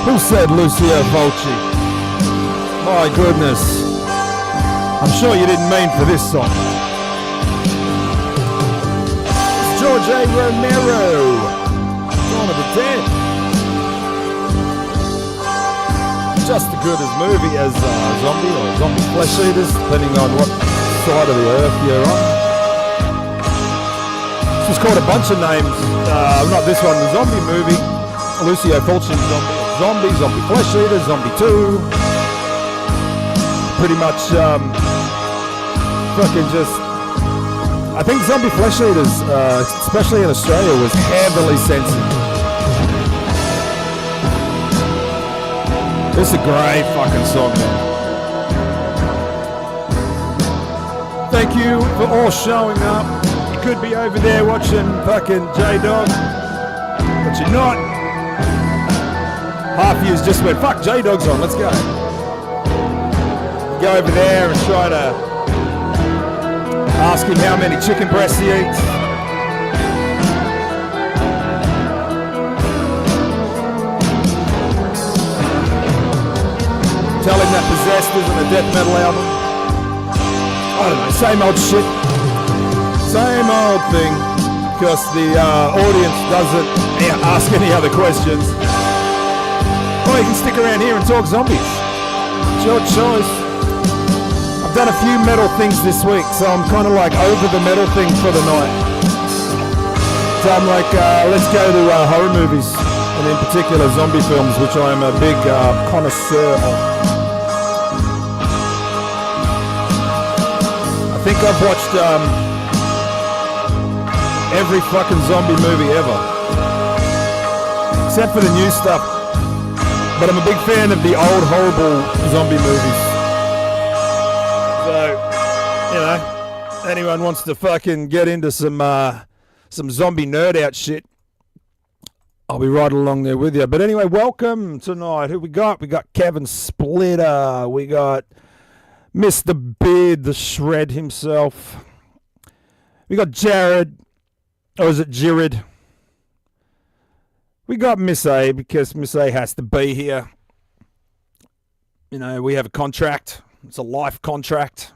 Who said Lucio Fulci? My goodness. I'm sure you didn't mean for this song. It's George A. Romero. Dawn of the Dead. Just as good as movie as Zombie or Zombie Flesh Eaters, depending on what side of the earth you're on. This was called a bunch of names. Not this one, the Zombie movie. Lucio Fulci Zombie, Zombie Flesh Eater, Zombie 2. Pretty much fucking just... I think Zombie Flesh Eaters, especially in Australia, was heavily censored. This is a great fucking song, man. Thank you for all showing up. You could be over there watching fucking J-Dog, but you're not. Half of you just went, fuck, J-Dog's on, let's go. Go over there and try to ask him how many chicken breasts he eats. Tell him that Possessed isn't a death metal album. I don't know, same old shit. Same old thing. Because the audience doesn't ask any other questions. Or you can stick around here and talk zombies. It's your choice. I've done a few metal things this week, so I'm kind of like over the metal thing for the night. So I'm like, let's go to horror movies. And in particular zombie films, which I am a big connoisseur of. I think I've watched every fucking zombie movie ever. Except for the new stuff. But I'm a big fan of the old horrible zombie movies. So, you know, anyone wants to fucking get into some zombie nerd out shit, I'll be right along there with you. But anyway, welcome tonight. Who we got? We got Kevin Splitter. We got Mr. Beard, the Shred himself. We got Jared. Or is it Jared? We got Miss A because Miss A has to be here. You know, we have a contract. It's a life contract.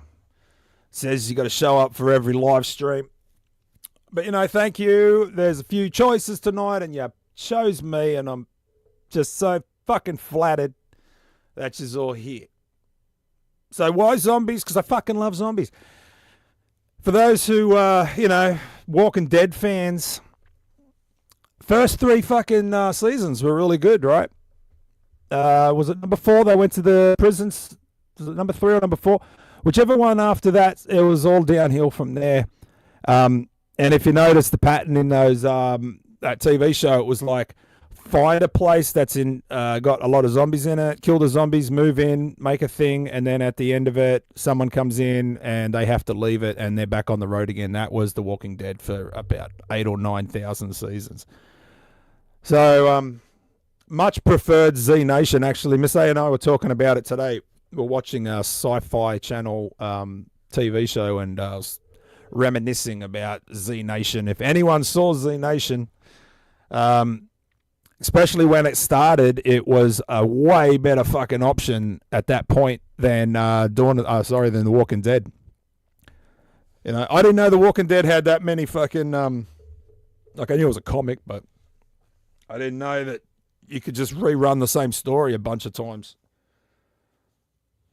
It says you got to show up for every live stream. But, you know, thank you. There's a few choices tonight and you chose me, and I'm just so fucking flattered that you're all here. So why zombies? Because I fucking love zombies. For those who, you know, Walking Dead fans, first 3 fucking seasons were really good, right? Was it number 4? They went to the prisons. Was it number 3 or number 4? Whichever one after that, it was all downhill from there. And if you notice the pattern in those that TV show, it was like find a place that's in got a lot of zombies in it, kill the zombies, move in, make a thing, and then at the end of it, someone comes in and they have to leave it and they're back on the road again. That was The Walking Dead for about 8,000 or 9,000 seasons. So much preferred Z Nation, actually. Miss A and I were talking about it today. We're watching a Sci-Fi Channel TV show, and I was reminiscing about Z Nation. If anyone saw Z Nation, especially when it started, it was a way better fucking option at that point than than The Walking Dead. You know, I didn't know The Walking Dead had that many fucking like, I knew it was a comic, but I didn't know that you could just rerun the same story a bunch of times.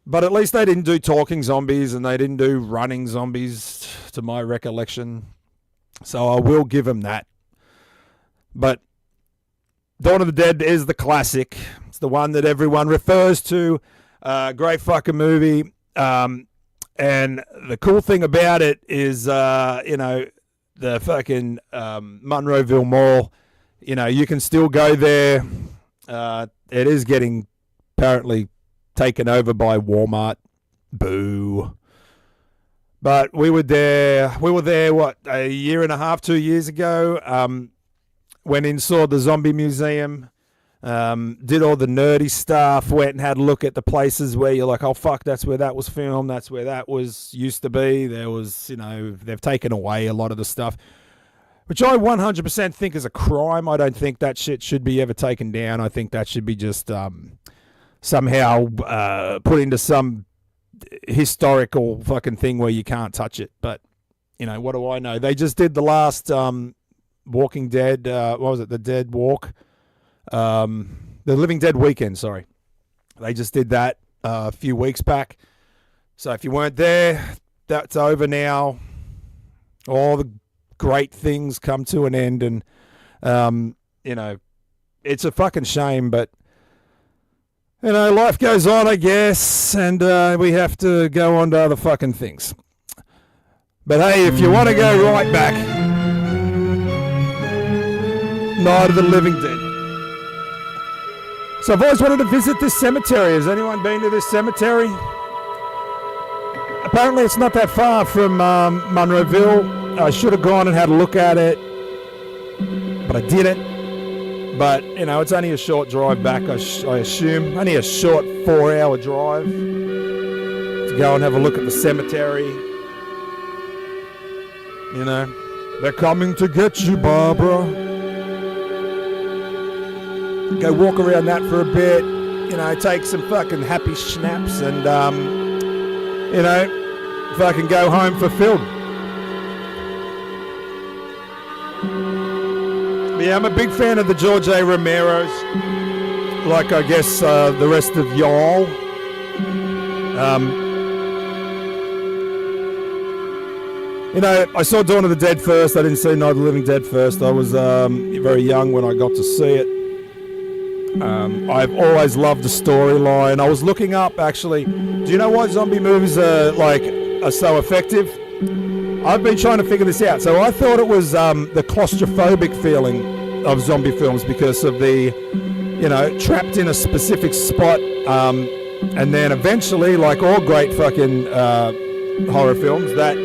But at least they didn't do talking zombies and they didn't do running zombies, to my recollection. So I will give them that. But Dawn of the Dead is the classic. It's the one that everyone refers to. Great fucking movie. And the cool thing about it is, you know, the fucking Monroeville Mall, you know, you can still go there. It is getting apparently taken over by Walmart. Boo. But we were there, what, a year and a half, 2 years ago. Went in, saw the zombie museum, did all the nerdy stuff, went and had a look at the places where you're like, oh, fuck, that's where that was filmed, that's where that was used to be. There was, you know, they've taken away a lot of the stuff, which I 100% think is a crime. I don't think that shit should be ever taken down. I think that should be just somehow put into some historical fucking thing where you can't touch it. But, you know, what do I know? They just did the last Walking Dead, what was it, the Dead Walk? The Living Dead Weekend, sorry. They just did that a few weeks back. So if you weren't there, that's over now. All the great things come to an end, and, you know, it's a fucking shame, but, you know, life goes on, I guess, and we have to go on to other fucking things. But hey, if you want to go right back, Night of the Living Dead. So I've always wanted to visit this cemetery. Has anyone been to this cemetery? Apparently it's not that far from Monroeville. I should have gone and had a look at it, but I didn't. But, you know, it's only a short drive back, I assume. Only a short 4-hour drive to go and have a look at the cemetery. You know, they're coming to get you, Barbara. Go walk around that for a bit, you know, take some fucking happy schnaps and, you know, fucking go home fulfilled. But yeah, I'm a big fan of the George A. Romero's, like I guess the rest of y'all. You know, I saw Dawn of the Dead first. I didn't see Night of the Living Dead first. I was very young when I got to see it. I've always loved the storyline. I was looking up, actually, do you know why zombie movies are so effective? I've been trying to figure this out. So I thought it was the claustrophobic feeling of zombie films because of the, you know, trapped in a specific spot, and then eventually, like all great fucking horror films, that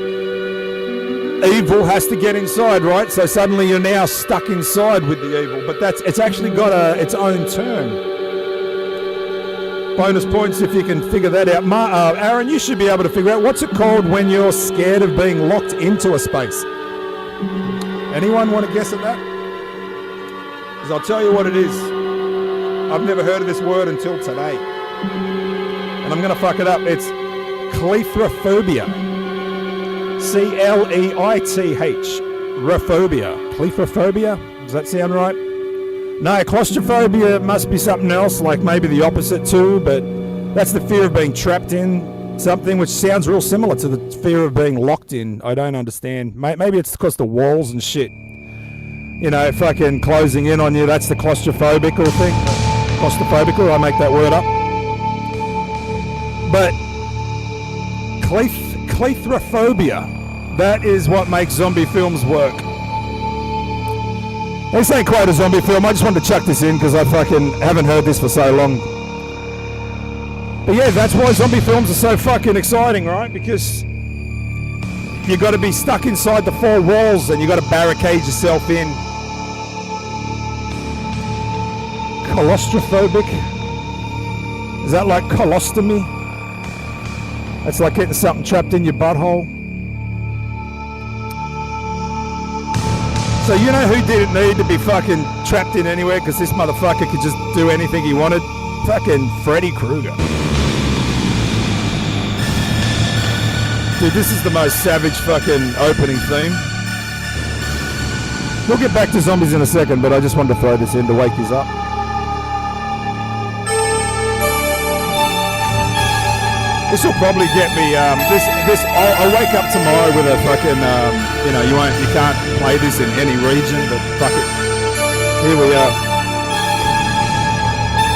evil has to get inside, right? So suddenly you're now stuck inside with the evil, but it's actually got its own term. Bonus points if you can figure that out. Aaron, you should be able to figure out what's it called when you're scared of being locked into a space. Anyone want to guess at that? Because I'll tell you what it is. I've never heard of this word until today, and I'm going to fuck it up. It's cleithrophobia. C-L-E-I-T-H. Rophobia. Cleithrophobia? Does that sound right? No, claustrophobia must be something else, like maybe the opposite too, but that's the fear of being trapped in something, which sounds real similar to the fear of being locked in. I don't understand. Maybe it's because the walls and shit, you know, fucking closing in on you. That's the claustrophobical thing. Claustrophobical, I make that word up. But cleithrophobia, that is what makes zombie films work. This ain't quite a zombie film. I just wanted to chuck this in because I fucking haven't heard this for so long. But yeah, that's why zombie films are so fucking exciting, right? Because you got to be stuck inside the four walls and you got to barricade yourself in. Claustrophobic? Is that like colostomy? That's like getting something trapped in your butthole. So you know who didn't need to be fucking trapped in anywhere because this motherfucker could just do anything he wanted? Fucking Freddy Krueger. Dude, this is the most savage fucking opening theme. We'll get back to zombies in a second, but I just wanted to throw this in to wake you up. This will probably get me. I'll wake up tomorrow with a fucking. You know, you can't play this in any region, but fuck it. Here we are.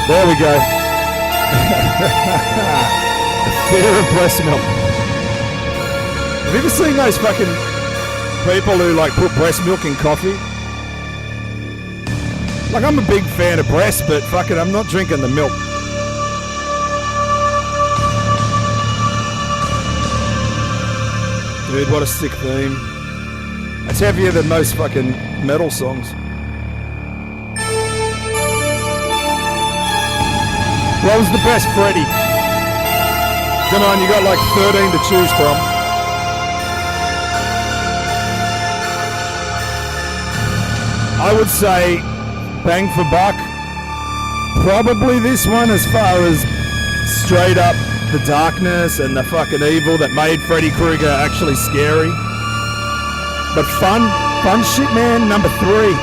There we go. The fear of breast milk. Have you ever seen those fucking people who like put breast milk in coffee? Like, I'm a big fan of breast, but fucking, I'm not drinking the milk. Dude, what a sick theme. It's heavier than most fucking metal songs. What was the best Freddy? Come on, you got like 13 to choose from. I would say, bang for buck, probably this one as far as straight up the darkness and the fucking evil that made Freddy Krueger actually scary. But fun shit, man, number 3.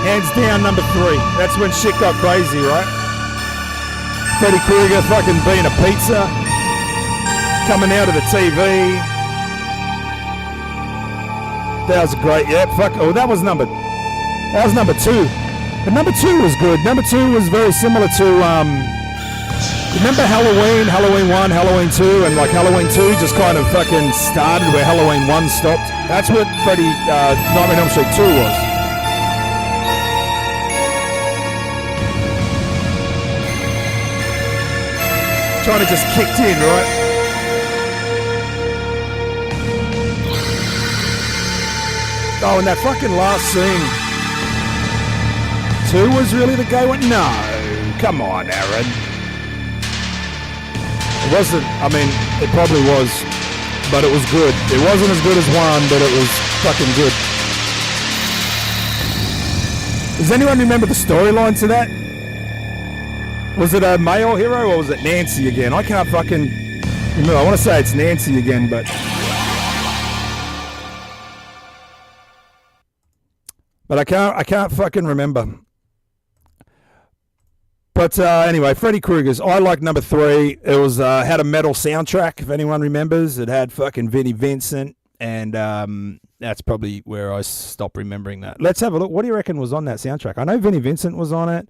Hands down, number 3. That's when shit got crazy, right? Freddy Krueger fucking being a pizza, coming out of the TV. That was great, yeah, fuck. Oh, that was number 2. But number 2 was good. Number 2 was very similar to, remember Halloween 1, Halloween 2, and like Halloween 2 just kind of fucking started where Halloween 1 stopped? That's what Nightmare on Elm Street 2 was. Kind of just kicked in, right? Oh, and that fucking last scene. 2 was really the gay one? No, come on, Aaron. It wasn't, I mean, it probably was, but it was good. It wasn't as good as 1, but it was fucking good. Does anyone remember the storyline to that? Was it a male hero or was it Nancy again? I can't fucking remember. I want to say it's Nancy again, but I can't fucking remember. But anyway, Freddy Krueger's. I like number 3. It was had a metal soundtrack. If anyone remembers, it had fucking Vinnie Vincent, and that's probably where I stopped remembering that. Let's have a look. What do you reckon was on that soundtrack? I know Vinnie Vincent was on it.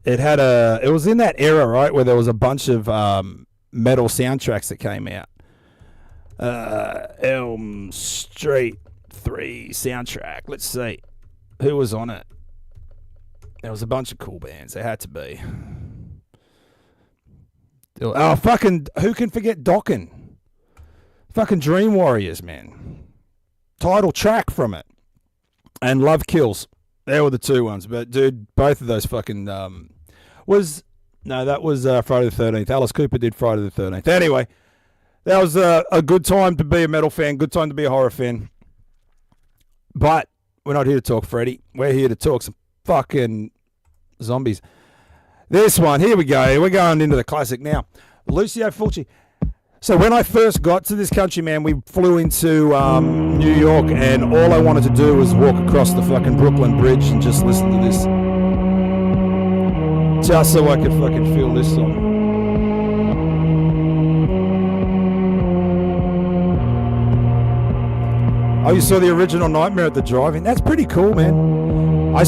It was in that era, right, where there was a bunch of metal soundtracks that came out. Elm Street 3 soundtrack. Let's see. Who was on it? There was a bunch of cool bands. There had to be. Oh, fucking, who can forget Dokken? Fucking Dream Warriors, man. Title track from it. And Love Kills. They were the 2 ones. But, dude, both of those fucking... that was Friday the 13th. Alice Cooper did Friday the 13th. Anyway, that was a good time to be a metal fan. Good time to be a horror fan. But we're not here to talk Freddy. We're here to talk some fucking zombies. This one, here we go. We're going into the classic now. Lucio Fulci. So when I first got to this country, man, we flew into New York, and all I wanted to do was walk across the fucking Brooklyn Bridge and just listen to this. Just so I could fucking feel this song. Oh, you saw the original Nightmare at the Drive-In? That's pretty cool, man. I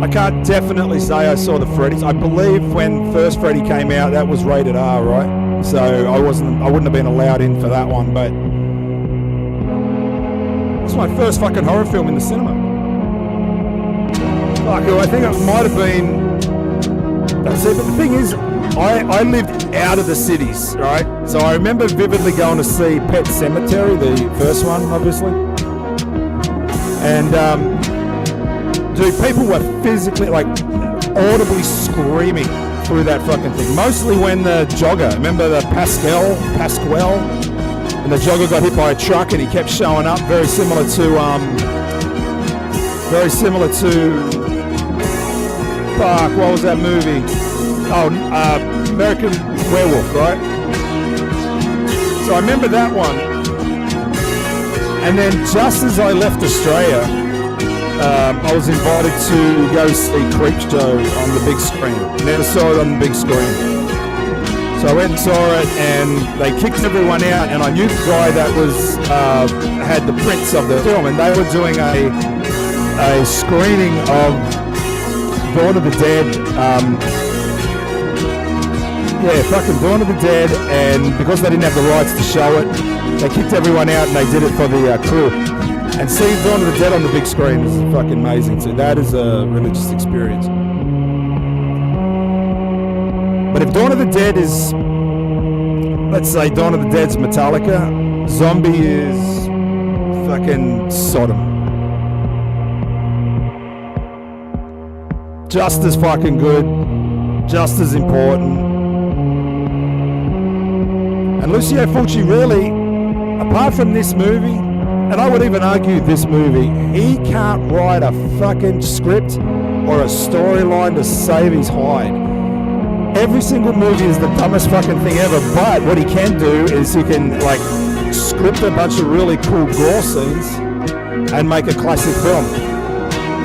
can't definitely say I saw the Freddy's. I believe when first Freddy came out, that was rated R, right? So I wouldn't have been allowed in for that one, but it's my first fucking horror film in the cinema. Fuck, I think it might have been. That's it. But the thing is, I lived out of the cities, right? So I remember vividly going to see Pet Sematary, the first one, obviously. And, dude, people were physically, like, audibly screaming through that fucking thing. Mostly when the jogger, remember the Pasquale, and the jogger got hit by a truck and he kept showing up, very similar to, fuck, what was that movie? Oh, American Werewolf, right? So I remember that one. And then just as I left Australia, I was invited to go see Creepshow on the big screen. Never saw it on the big screen. So I went and saw it, and they kicked everyone out, and I knew the guy that was had the prints of the film, and they were doing a screening of Dawn of the Dead. Fucking Dawn of the Dead, and because they didn't have the rights to show it, they kicked everyone out and they did it for the crew. And seeing Dawn of the Dead on the big screen is fucking amazing too. That is a religious experience. But if Dawn of the Dead is, let's say Dawn of the Dead's Metallica, Zombie is fucking Sodom. Just as fucking good, just as important. And Lucio Fulci really, apart from this movie And I would even argue this movie, he can't write a fucking script or a storyline to save his hide. Every single movie is the dumbest fucking thing ever, but what he can do is he can, like, script a bunch of really cool gore scenes and make a classic film.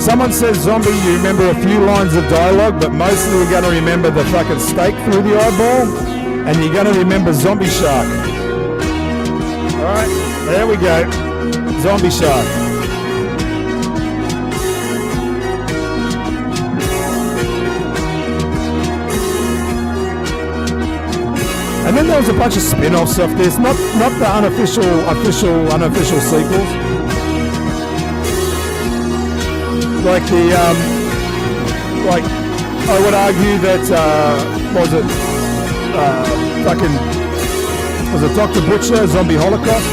Someone says zombie, you remember a few lines of dialogue, but mostly you're going to remember the fucking stake through the eyeball, and you're going to remember Zombie Shark. Alright, there we go. Zombie Shark. And then there was a bunch of spin-offs of this, not the unofficial sequels. Like I would argue that, was it Dr. Butcher, Zombie Holocaust?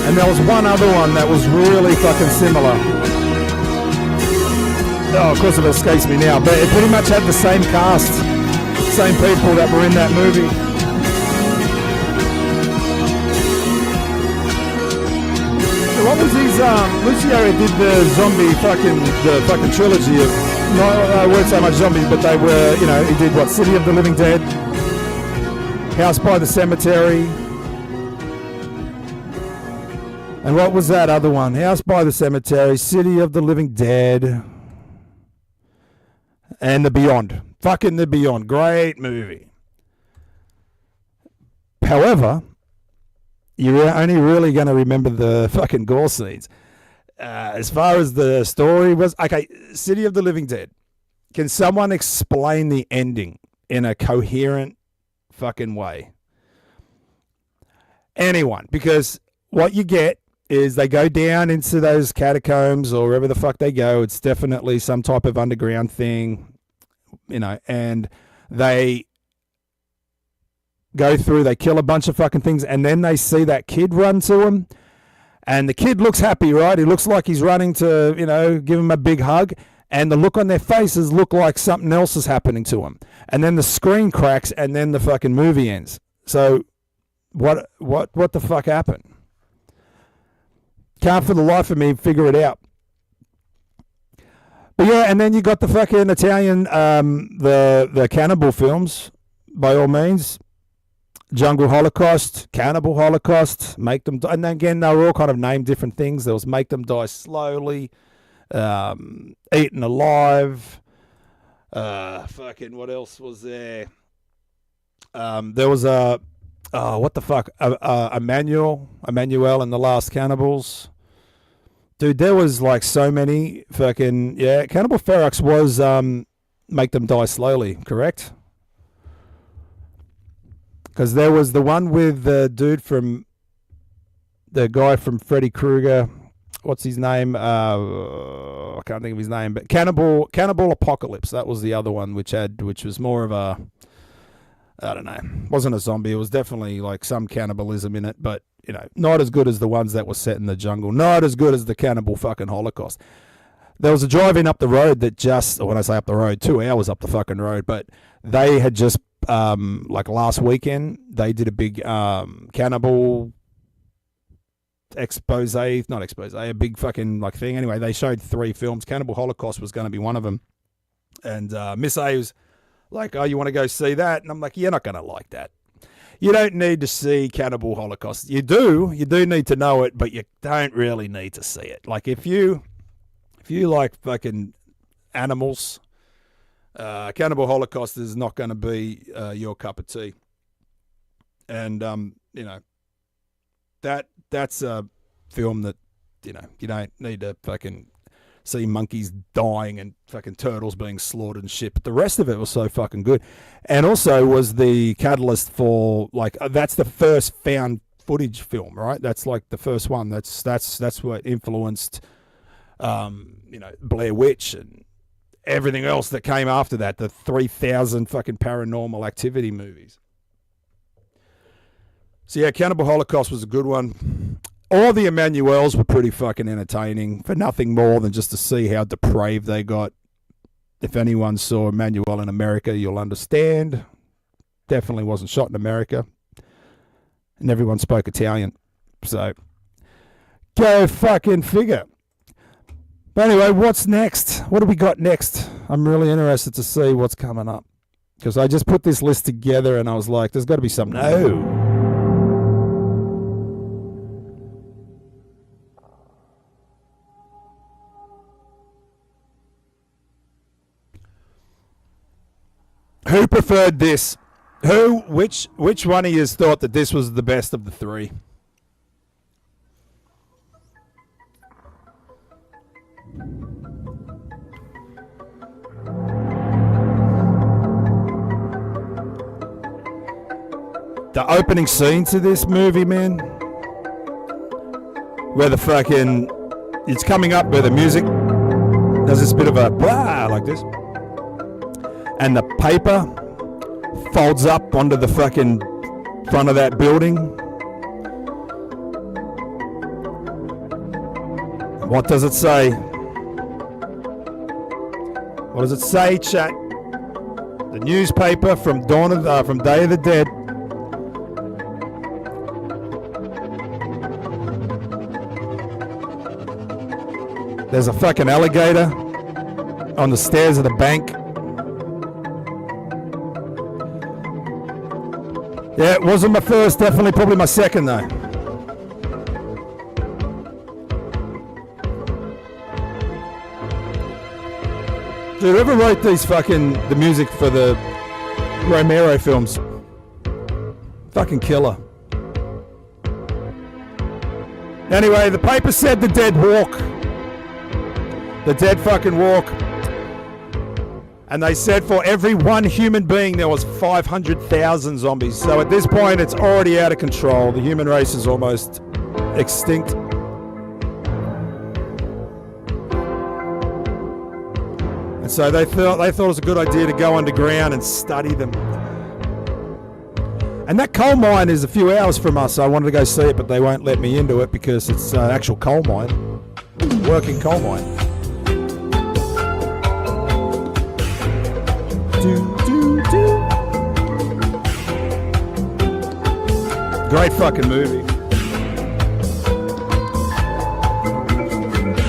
And there was one other one that was really fucking similar. Oh, of course it escapes me now, but it pretty much had the same cast, same people that were in that movie. What was his, Lucio did the fucking trilogy of, no, weren't so much zombies, but they were, you know, he did what, City of the Living Dead, House by the Cemetery, and what was that other one? House by the Cemetery, City of the Living Dead, and The Beyond. Fucking The Beyond. Great movie. However, you're only really going to remember the fucking gore scenes. As far as the story was, okay, City of the Living Dead. Can someone explain the ending in a coherent fucking way? Anyone. Because what you get is they go down into those catacombs or wherever the fuck they go. It's definitely some type of underground thing, you know, and they go through, they kill a bunch of fucking things, and then they see that kid run to him, and the kid looks happy, right? He looks like he's running to, you know, give him a big hug, and the look on their faces look like something else is happening to him. And then the screen cracks, and then the fucking movie ends. So what the fuck happened? Can't for the life of me figure it out. But yeah, and then you got the fucking Italian, the cannibal films, by all means. Jungle Holocaust, Cannibal Holocaust, Make Them Die. And again, they were all kind of named different things. There was Make Them Die Slowly, Eaten Alive, fucking, what else was there? There was what the fuck? Emmanuel and the Last Cannibals. Dude, there was like so many fucking, yeah. Cannibal Ferox was Make Them Die Slowly, correct? Because there was the one with the dude from, the guy from Freddy Krueger. What's his name? I can't think of his name. But Cannibal Apocalypse. That was the other one, which was more of a, I don't know. Wasn't a zombie. It was definitely like some cannibalism in it. But, you know, not as good as the ones that were set in the jungle. Not as good as the Cannibal fucking Holocaust. There was a drive-in up the road that just, or when I say up the road, 2 hours up the fucking road, but they had just, like last weekend, they did a big cannibal a big fucking like thing. Anyway, they showed 3 films. Cannibal Holocaust was going to be one of them. And Miss A was like, oh, you want to go see that? And I'm like, you're not going to like that. You don't need to see Cannibal Holocaust. You do need to know it, but you don't really need to see it. Like if you like fucking animals, Cannibal Holocaust is not going to be your cup of tea. And you know, that's a film that, you know, you don't need to fucking see monkeys dying and fucking turtles being slaughtered and shit. But the rest of it was so fucking good, and also was the catalyst for, like, that's the first found footage film, right? That's like the first one. That's what influenced, you know, Blair Witch and everything else that came after that, the 3,000 fucking Paranormal Activity movies. So yeah, Cannibal Holocaust was a good one. All the Emmanuels were pretty fucking entertaining, for nothing more than just to see how depraved they got. If anyone saw Emmanuel in America, you'll understand. Definitely wasn't shot in America. And everyone spoke Italian. So, go fucking figure. But anyway, what's next? What do we got next? I'm really interested to see what's coming up. Because I just put this list together and I was like, there's got to be something. No. Who preferred this? Which one of you thought that this was the best of the three? The opening scene to this movie, man, where the fucking, it's coming up where the music does this bit of a blah like this, and the paper folds up onto the fucking front of that building. What does it say? What does it say, chat? The newspaper from from Day of the Dead. There's a fucking alligator on the stairs of the bank. Yeah, it wasn't my first, definitely probably my second though. Dude, whoever wrote these the music for the Romero films, fucking killer. Anyway, the paper said the dead walk. The dead fucking walk. And they said for every one human being, there was 500,000 zombies. So at this point, it's already out of control. The human race is almost extinct. And so they thought it was a good idea to go underground and study them. And that coal mine is a few hours from us. So I wanted to go see it, but they won't let me into it because it's an actual coal mine. Working coal mine. Great fucking movie.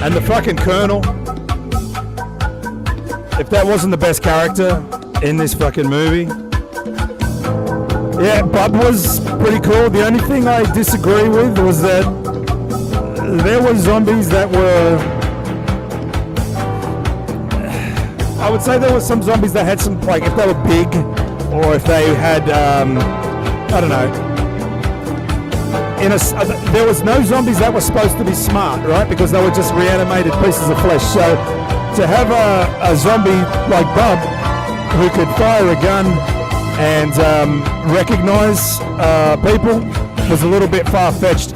And the fucking Colonel, if that wasn't the best character in this fucking movie. Yeah, Bub was pretty cool. The only thing I disagree with was that there were zombies that were, I would say there were some zombies that had some, like, if they were big, or if they had, I don't know. There was no zombies that were supposed to be smart, right? Because they were just reanimated pieces of flesh. So to have a zombie like Bub, who could fire a gun and recognize people, was a little bit far-fetched.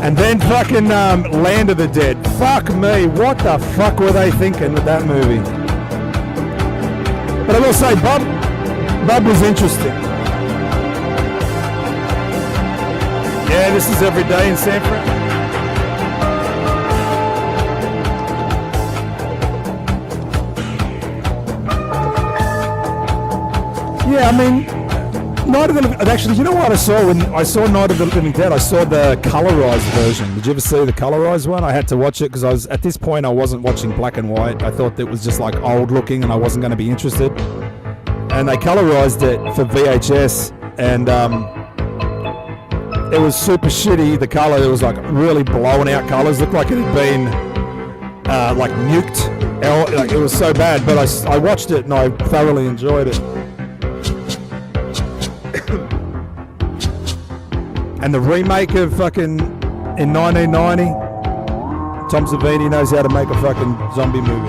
And then fucking Land of the Dead. Fuck me, what the fuck were they thinking with that movie? But I will say, Bub was interesting. Yeah, this is every day in San Fran. Yeah, I mean, Night of the Living... Actually, you know what I saw when I saw Night of the Living Dead? I saw the colorized version. Did you ever see the colorized one? I had to watch it because at this point I wasn't watching black and white. I thought it was just like old looking and I wasn't going to be interested. And they colorized it for VHS and it was super shitty. The color, it was like really blown out colors. Looked like it had been like nuked. Like, it was so bad, but I watched it and I thoroughly enjoyed it. And the remake of fucking in 1990, Tom Savini knows how to make a fucking zombie movie.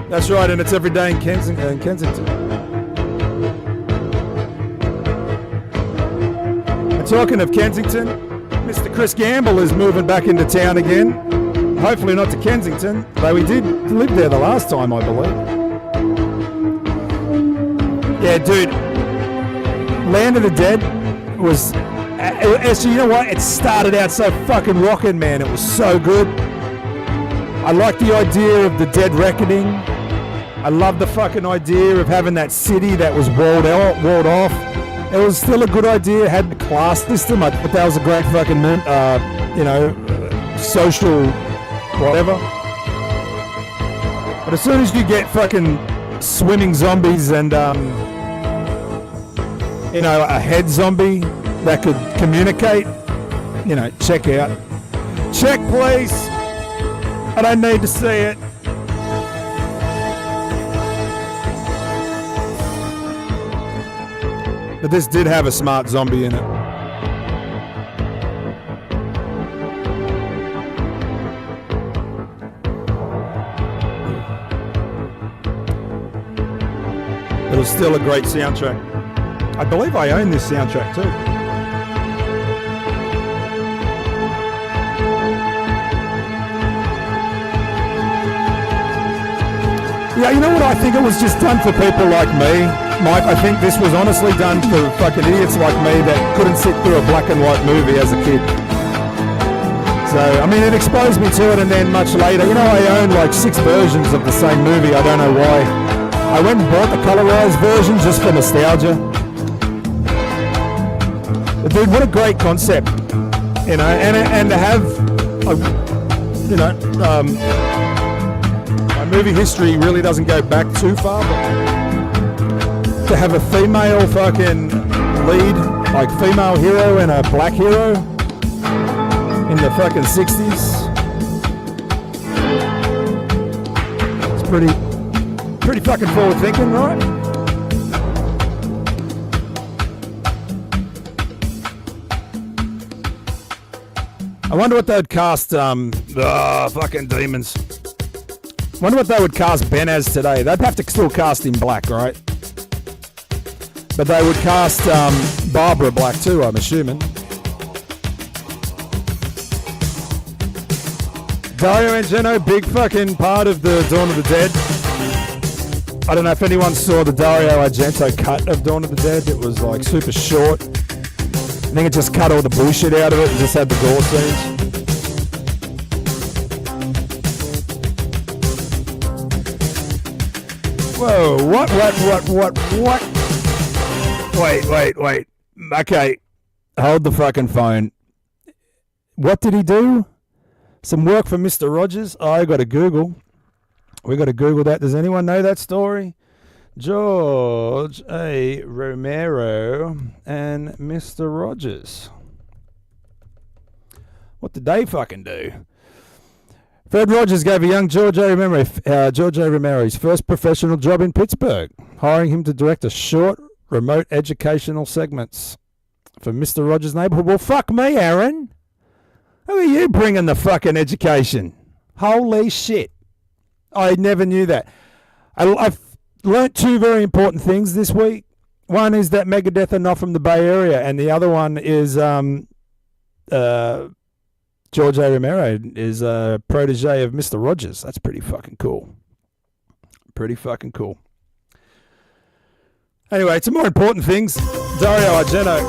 That's right, and it's every day in Kensington. And talking of Kensington, Mr. Chris Gamble is moving back into town again. Hopefully not to Kensington, though he did live there the last time, I believe. Yeah, dude. Land of the Dead was... Actually, you know what? It started out so fucking rocking, man. It was so good. I like the idea of the dead reckoning. I love the fucking idea of having that city that was walled off. It was still a good idea. It had the class system. I thought that was a great fucking, social whatever. But as soon as you get fucking swimming zombies and, a head zombie that could communicate, check out. Check, please. I don't need to see it. But this did have a smart zombie in it. It was still a great soundtrack. I believe I own this soundtrack too. Yeah, you know what? I think it was just done for people like me, Mike. I think this was honestly done for fucking idiots like me that couldn't sit through a black and white movie as a kid. So, I mean, it exposed me to it, and then much later, I own like 6 versions of the same movie. I don't know why. I went and bought the colorized version just for nostalgia. But dude, what a great concept, and to have, my movie history really doesn't go back too far, but to have a female fucking lead, like female hero and a black hero in the fucking 60s, it's pretty fucking forward thinking, right? I wonder what they'd cast, fucking demons. Wonder what they would cast Ben as today. They'd have to still cast him black, right? But they would cast Barbara black too, I'm assuming. Dario Argento, big fucking part of the Dawn of the Dead. I don't know if anyone saw the Dario Argento cut of Dawn of the Dead. It was like super short. I think it just cut all the bullshit out of it and just had the gore scenes. Whoa, what? Wait. Okay, hold the fucking phone. What did he do? Some work for Mr. Rogers? Oh, I got to Google. We got to Google that. Does anyone know that story? George A. Romero and Mr. Rogers. What did they fucking do? Fred Rogers gave a young George A. Romero his first professional job in Pittsburgh, hiring him to direct a short, remote educational segments for Mr. Rogers' Neighborhood. Well, fuck me, Aaron. Who are you bringing the fucking education? Holy shit. I never knew that. I've learnt 2 very important things this week. One is that Megadeth are not from the Bay Area, and the other one is George A. Romero is a protege of Mr. Rogers. That's pretty fucking cool. Pretty fucking cool. Anyway, to more important things, Dario Argento.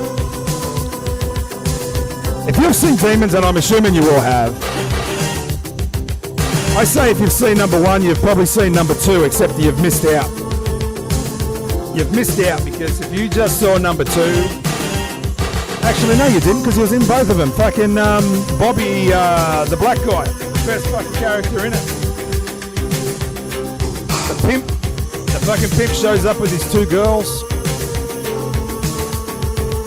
If you've seen Demons, and I'm assuming you all have, I say if you've seen number 1, you've probably seen number 2, except you've missed out. You've missed out, because if you just saw number 2... Actually, no, you didn't, because he was in both of them. Fucking Bobby, the black guy. Best fucking character in it. The pimp. The fucking pimp shows up with his 2 girls.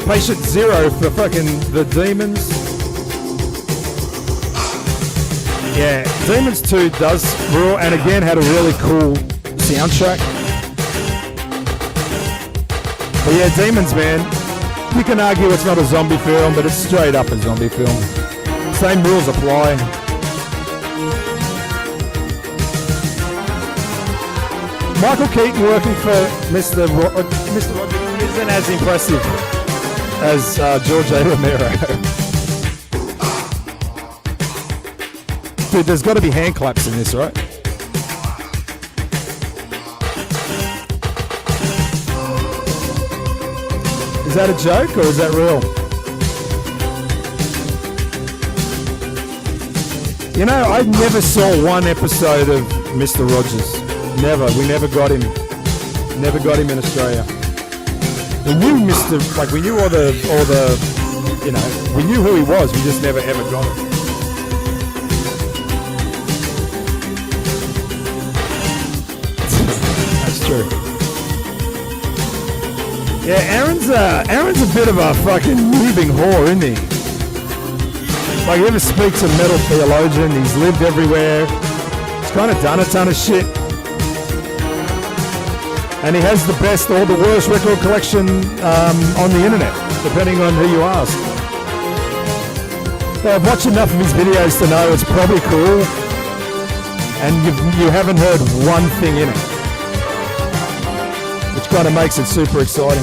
Patient 0 for fucking the Demons. Yeah, Demons 2 does rule, and again had a really cool soundtrack. But yeah, Demons, man. You can argue it's not a zombie film, but it's straight up a zombie film. Same rules apply. Michael Keaton working for Mr. Rogers isn't as impressive as George A. Romero. Dude, there's got to be hand claps in this, right? Is that a joke or is that real? You know, I never saw one episode of Mr. Rogers. Never. We never got him. Never got him in Australia. We knew Mr. Like we knew all the, you know, we knew who he was. We just never ever got it. That's true. Yeah, Aaron's a bit of a fucking moving whore, isn't he? Like, you ever speak to a metal theologian? He's lived everywhere. He's kind of done a ton of shit. And he has the best or the worst record collection on the internet, depending on who you ask. So I've watched enough of his videos to know it's probably cool, and you haven't heard one thing in it, which kind of makes it super exciting.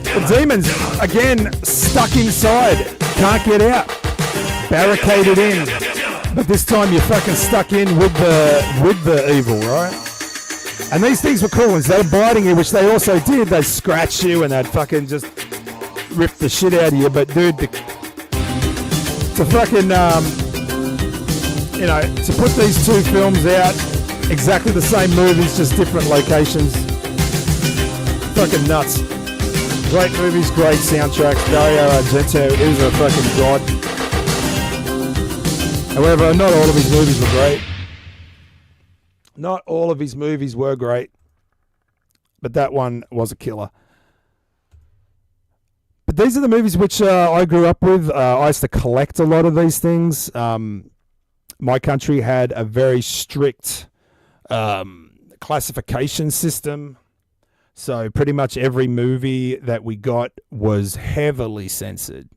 The Demons, again, stuck inside, can't get out, barricaded in, but this time you're fucking stuck in with the evil, right? And these things were cool. Instead of biting you, which they also did, they'd scratch you and they'd fucking just rip the shit out of you. But dude, to fucking, you know, to put these two films out, exactly the same movies, just different locations, fucking nuts. Great movies, great soundtracks. Dario Argento is a fucking god. However, not all of his movies were great. Not all of his movies were great, but that one was a killer. But these are the movies which I grew up with. I used to collect a lot of these things. My country had a very strict classification system. So pretty much every movie that we got was heavily censored.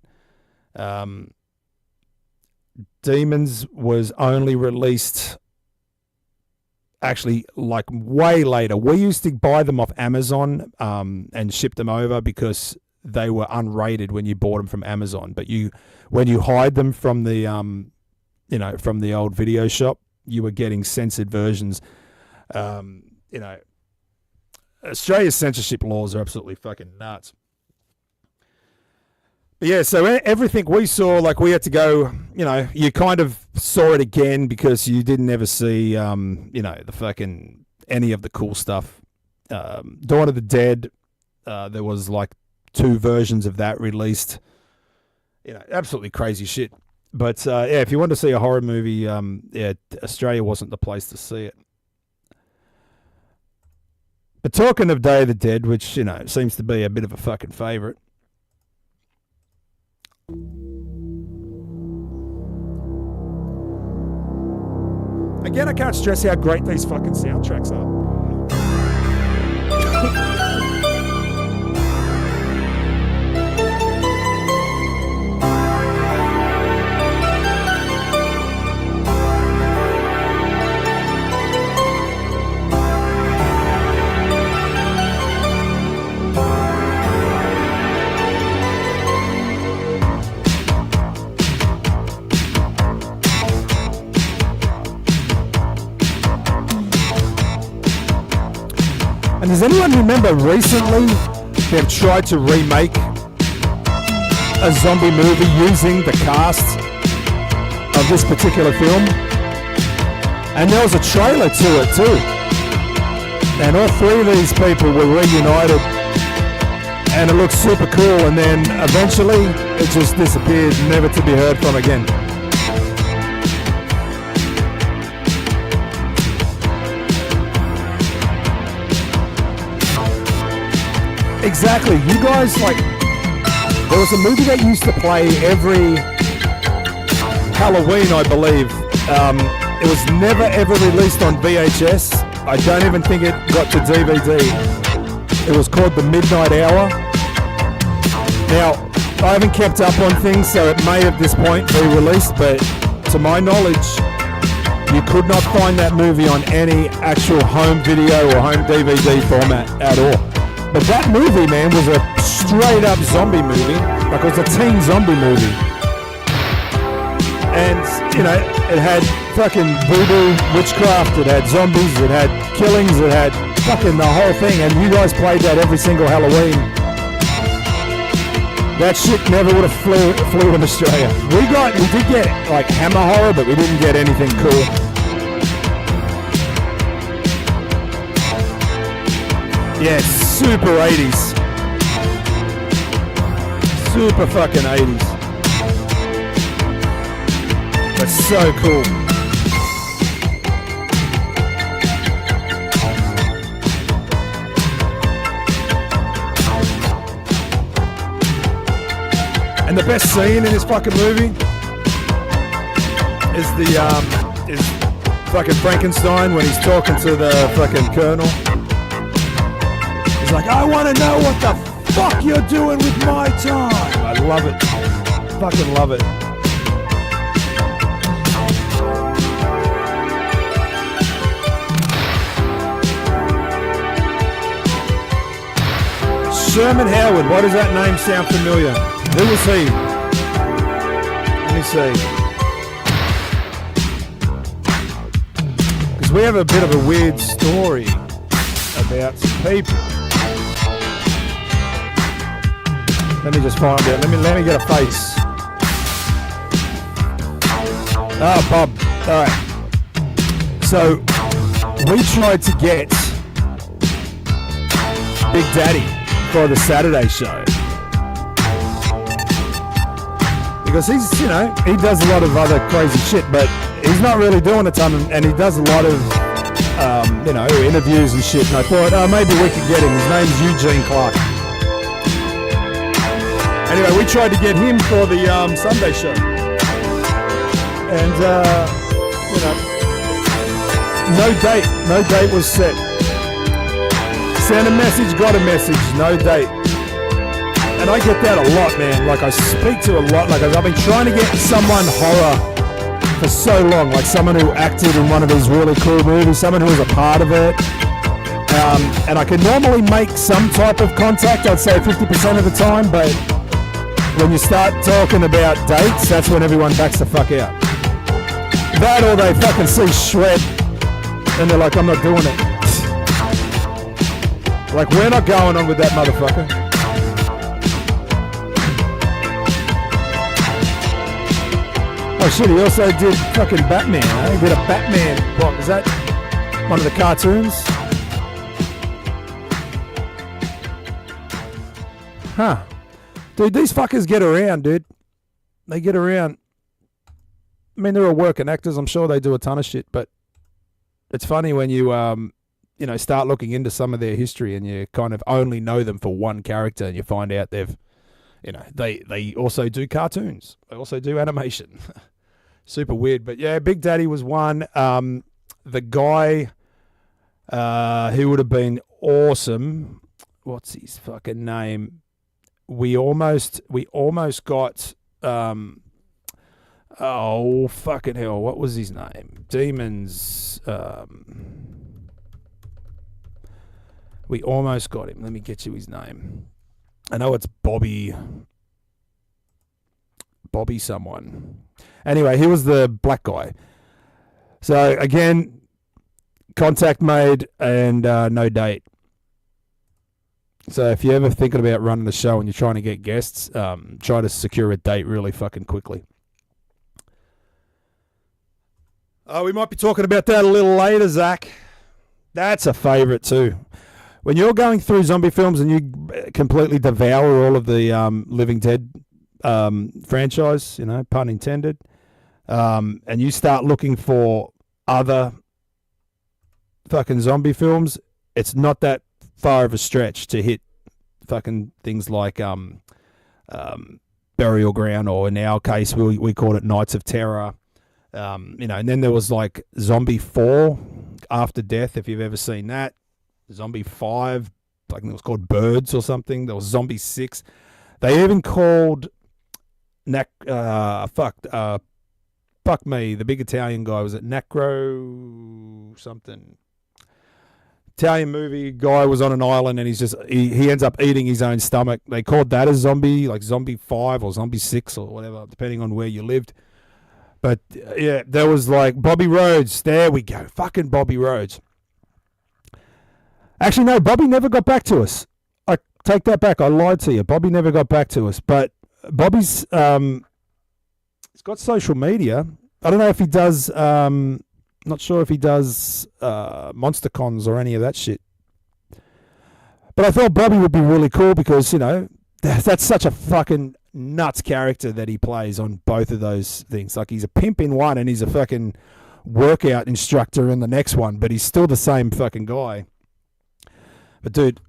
Demons was only released actually like way later. We used to buy them off Amazon and ship them over because they were unrated when you bought them from Amazon. But when you hide them from the you know, from the old video shop, you were getting censored versions. You know, Australia's censorship laws are absolutely fucking nuts. But yeah, so everything we saw, like we had to go, you know, you kind of saw it again because you didn't ever see, you know, the fucking, any of the cool stuff. Dawn of the Dead, there was like 2 versions of that released. You know, absolutely crazy shit. But yeah, if you want to see a horror movie, yeah, Australia wasn't the place to see it. But talking of Day of the Dead, which, you know, seems to be a bit of a fucking favourite. Again, I can't stress how great these fucking soundtracks are. And does anyone remember recently they've tried to remake a zombie movie using the cast of this particular film? And there was a trailer to it too. And all 3 of these people were reunited and it looked super cool, and then eventually it just disappeared, never to be heard from again. Exactly. You guys, like, there was a movie that used to play every Halloween, I believe. It was never ever released on VHS. I don't even think it got to DVD. It was called The Midnight Hour. Now, I haven't kept up on things, so it may at this point be released, but to my knowledge, you could not find that movie on any actual home video or home DVD format at all. But that movie, man, was a straight up zombie movie. Like, it was a teen zombie movie. And, you know, it had fucking voodoo, witchcraft, it had zombies, it had killings, it had fucking the whole thing. And you guys played that every single Halloween. That shit never would have flew in Australia. We did get, like, Hammer horror, but we didn't get anything cool. Yeah, super 80s. Super fucking 80s. That's so cool. And the best scene in this fucking movie is fucking Frankenstein when he's talking to the fucking colonel. He's like, I want to know what the fuck you're doing with my time. I love it. Fucking love it. Sherman Howard, why does that name sound familiar? Who was he? Let me see. Because we have a bit of a weird story about some people. Let me just find out. Let me get a face. Oh, Bob. All right. So we tried to get Big Daddy for the Saturday show. Because he's, you know, he does a lot of other crazy shit, but he's not really doing a ton, and he does a lot of, you know, interviews and shit. And I thought, oh, maybe we could get him. His name's Eugene Clark. Anyway, we tried to get him for the Sunday show. And, you know, no date was set. Sent a message, got a message, no date. And I get that a lot, man. Like, I speak to a lot. Like, I've been trying to get someone horror for so long. Like, someone who acted in one of these really cool movies, someone who was a part of it. And I can normally make some type of contact, I'd say 50% of the time, but when you start talking about dates, that's when everyone backs the fuck out. That or they fucking see Shred, and they're like, I'm not doing it. Like, we're not going on with that motherfucker. Oh shit, he also did fucking Batman, eh? He did a Batman. What, was that one of the cartoons? Huh. Dude, these fuckers get around, dude. They get around. I mean, they're all working actors. I'm sure they do a ton of shit, but it's funny when you, you know, start looking into some of their history and you kind of only know them for one character and you find out they've, you know, they also do cartoons. They also do animation. Super weird. But yeah, Big Daddy was one. The guy who would have been awesome, what's his fucking name? We almost got, oh, fucking hell, what was his name? Demons, we almost got him. Let me get you his name. I know it's Bobby someone. Anyway, he was the black guy. So, again, contact made and no date. So if you're ever thinking about running a show and you're trying to get guests, try to secure a date really fucking quickly. We might be talking about that a little later, Zach. That's a favourite too. When you're going through zombie films and you completely devour all of the Living Dead franchise, you know, pun intended, and you start looking for other fucking zombie films, it's not that far of a stretch to hit fucking things like Burial Ground, or in our case we called it Nights of Terror, you know. And then there was like Zombie 4, After Death, if you've ever seen that. Zombie 5, I think it was called Birds or something. There was Zombie 6. They even called fuck me, the big Italian guy, was it Necro something? Italian movie guy was on an island and he ends up eating his own stomach. They called that a zombie, like Zombie 5 or Zombie 6 or whatever, depending on where you lived. But yeah, there was like Bobby Rhodes. There we go. Fucking Bobby Rhodes. Actually, no, Bobby never got back to us. I take that back. I lied to you. Bobby never got back to us. But Bobby's he's got social media. I don't know if he does not sure if he does Monster Cons or any of that shit. But I thought Bobby would be really cool because, you know, that's such a fucking nuts character that he plays on both of those things. Like, he's a pimp in one and he's a fucking workout instructor in the next one, but he's still the same fucking guy. But dude,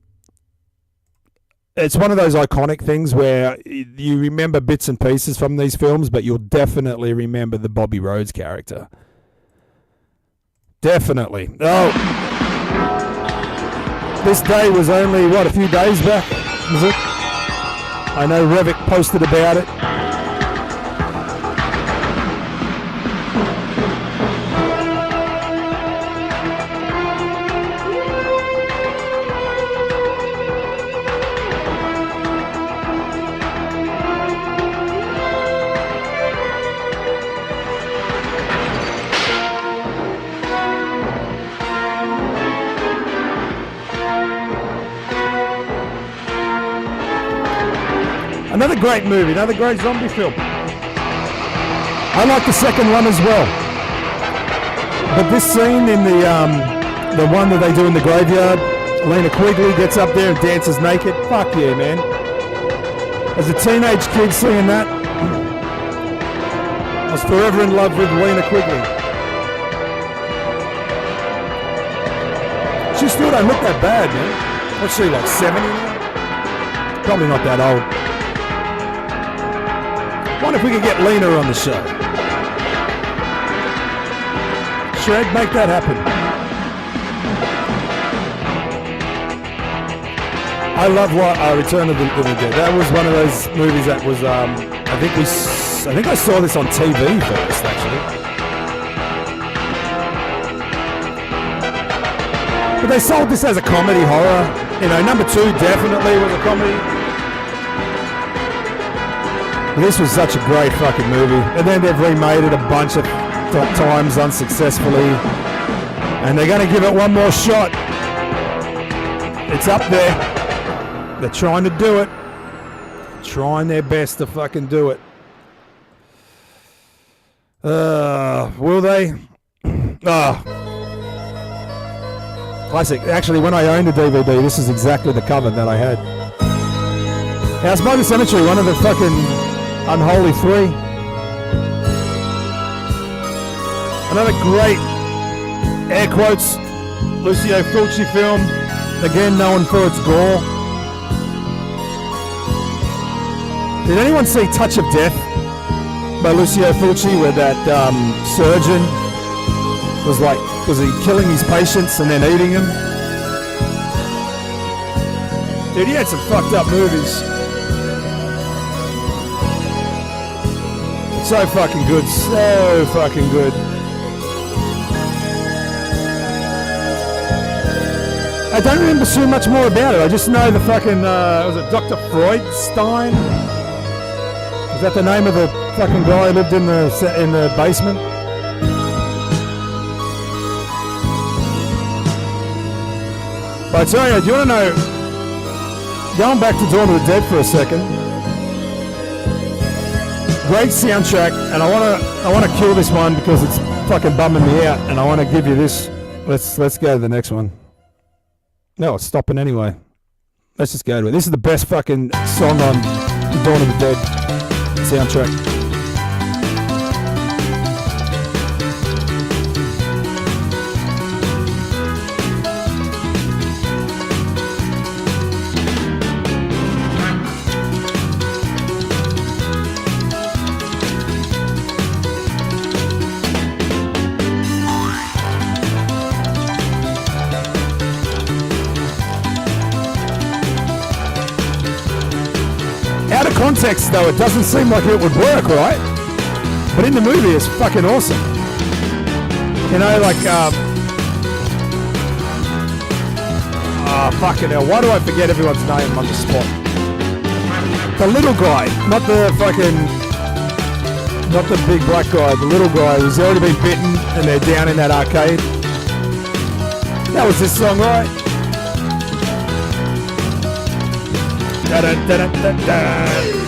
it's one of those iconic things where you remember bits and pieces from these films, but you'll definitely remember the Bobby Rhodes character. Definitely. Oh, this day was only, what, a few days back, was it? I know Revic posted about it. Another great movie, another great zombie film. I like the second one as well. But this scene in the one that they do in the graveyard, Lena Quigley gets up there and dances naked. Fuck yeah, man. As a teenage kid seeing that, I was forever in love with Lena Quigley. She still don't look that bad, man. What's she, like 70 now? Probably not that old. Wonder if we could get Lena on the show. Shred, make that happen. I love Return of the Living Dead. That was one of those movies that was, I think I saw this on TV first, actually. But they sold this as a comedy horror. You know, number 2 definitely was a comedy. This was such a great fucking movie. And then they've remade it a bunch of times unsuccessfully. And they're going to give it one more shot. It's up there. They're trying to do it. Trying their best to fucking do it. Will they? Classic. Actually, when I owned a DVD, this is exactly the cover that I had. House by the Cemetery, one of the fucking Unholy 3. Another great, air quotes, Lucio Fulci film. Again, known for its gore. Did anyone see Touch of Death by Lucio Fulci, where that surgeon was he killing his patients and then eating them? Dude, he had some fucked up movies. So fucking good, so fucking good. I don't remember too much more about it. I just know the fucking, was it Dr. Freudstein? Is that the name of the fucking guy who lived in the basement? But I tell you, do you want to know, going back to Dawn of the Dead for a second, great soundtrack, and I want to kill this one because it's fucking bumming me out, and I want to give you this. Let's go to the next one. No, it's stopping anyway. Let's just go to it. This is the best fucking song on Dawn of the Dead soundtrack. Context though, it doesn't seem like it would work, right? But in the movie, it's fucking awesome. You know, like, fucking hell, why do I forget everyone's name on the spot? The little guy, not the big black guy, the little guy who's already been bitten and they're down in that arcade. That was this song, right? Da-da-da-da-da-da.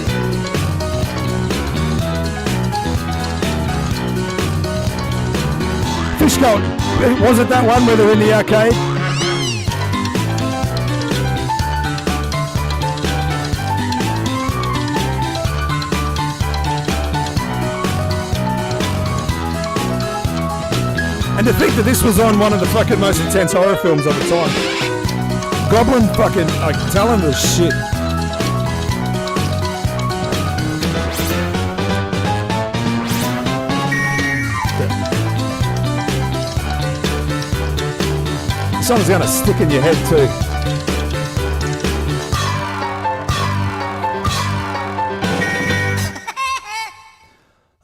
Fishbowl, was it that one where they're in the arcade? And to think that this was on one of the fucking most intense horror films of the time. Goblin fucking, like, telling the shit. This song's gonna stick in your head too.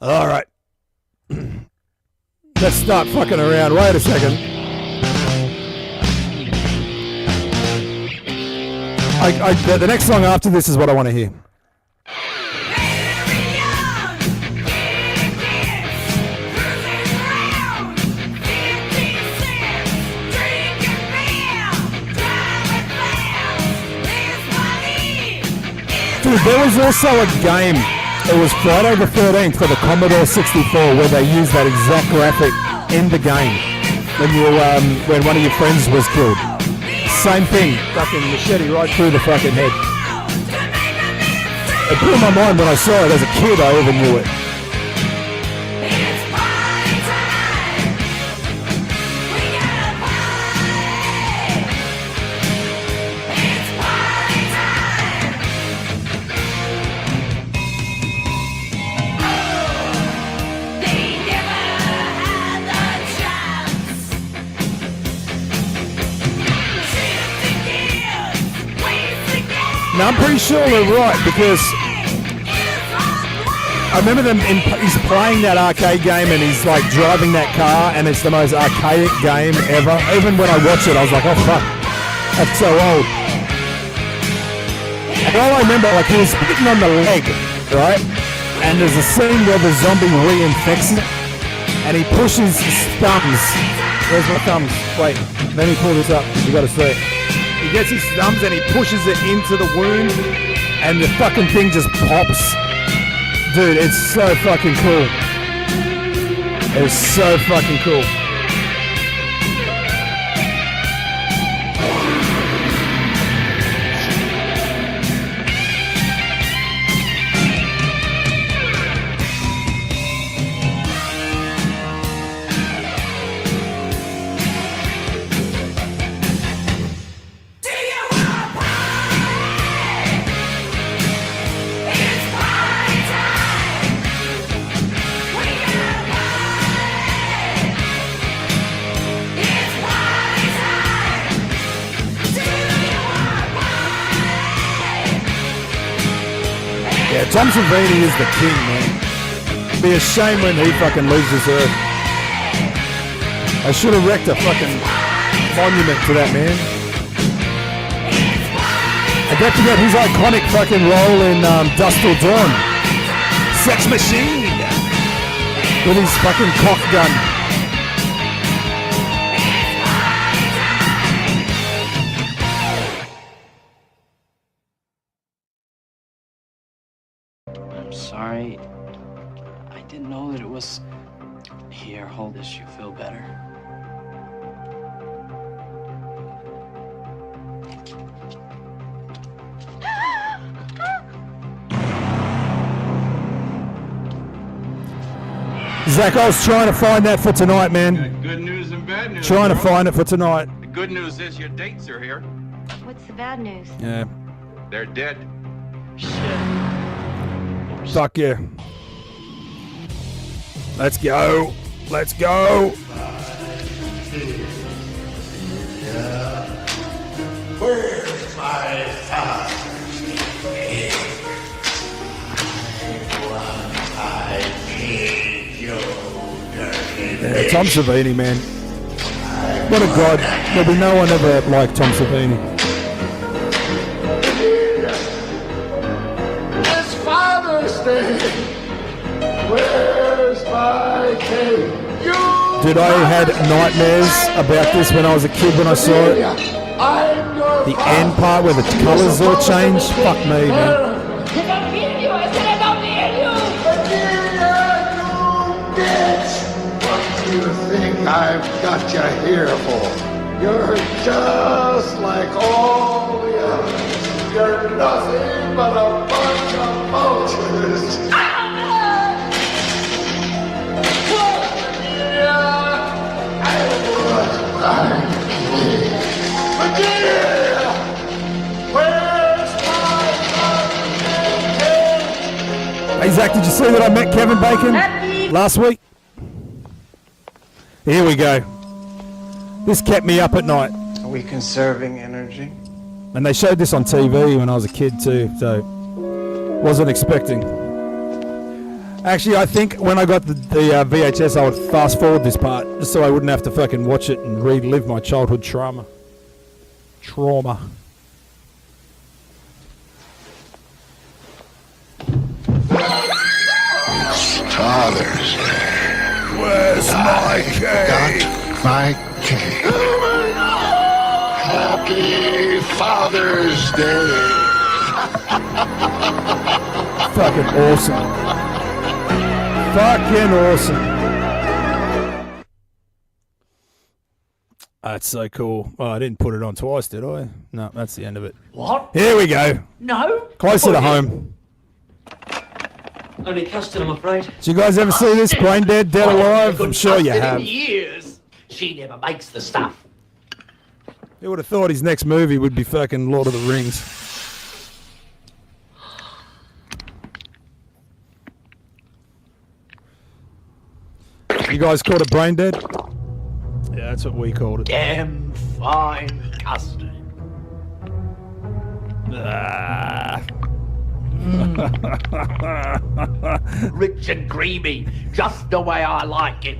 All right. Let's start fucking around. Wait a second. The next song after this is what I want to hear. Dude, there was also a game. It was Friday the 13th for the Commodore 64 where they used that exact graphic in the game when one of your friends was killed. Same thing, fucking machete right through the fucking head. It blew my mind when I saw it as a kid. I even knew it. Now, I'm pretty sure we're right because I remember he's playing that arcade game and he's like driving that car and it's the most archaic game ever. Even when I watched it, I was like, oh fuck, that's so old. And all I remember, like, he was hitting on the leg, right? And there's a scene where the zombie reinfects it and he pushes his thumbs. Where's my thumbs? Wait, let me pull this up. You gotta see it. He gets his thumbs and he pushes it into the wound and the fucking thing just pops. Dude, it's so fucking cool. It's so fucking cool. Tom Savini is the king, man. It'd be a shame when he fucking leaves this earth. I should have wrecked a fucking monument to that man. And don't forget his iconic fucking role in Dusk Till Dawn. Sex Machine! With his fucking cock gun. Sorry. I didn't know that it was... Here, hold this. You feel better? Zach, I was trying to find that for tonight, man. Good news and bad news. Trying to find it for tonight. The good news is your dates are here. What's the bad news? Yeah. They're dead. Shit. Fuck yeah. Let's go. Let's go. Where's my father? Yeah, Tom Savini, man. What a god. There'll be no one ever like Tom Savini. It's Father's Day. Where's my cake? Dude, I had nightmares about this when I was a kid when I saw it. The end part where the colours all change. Fuck me, man. I've got you here for. You're just like all the others. You're nothing but a bunch of vultures. I fact, did you see that I met Kevin Bacon last week? Here we go. This kept me up at night. Are we conserving energy? And they showed this on TV when I was a kid too, so wasn't expecting. Actually, I think when I got the VHS, I would fast forward this part just so I wouldn't have to fucking watch it and relive my childhood trauma. Father's Day. Where's my cake? My cake. Happy Father's Day. Fucking awesome. Fucking awesome. That's so cool. Oh, I didn't put it on twice, did I? No, that's the end of it. What? Here we go. No. Closer to home. Only custard, I'm afraid. Did you guys ever see this? Brain Dead, Dead Alive? I'm sure you have. Years. She never makes the stuff. Who would have thought his next movie would be fucking Lord of the Rings? You guys called it Brain Dead? Yeah, that's what we called it. Damn fine custard. Ah. Rich and creamy, just the way I like it.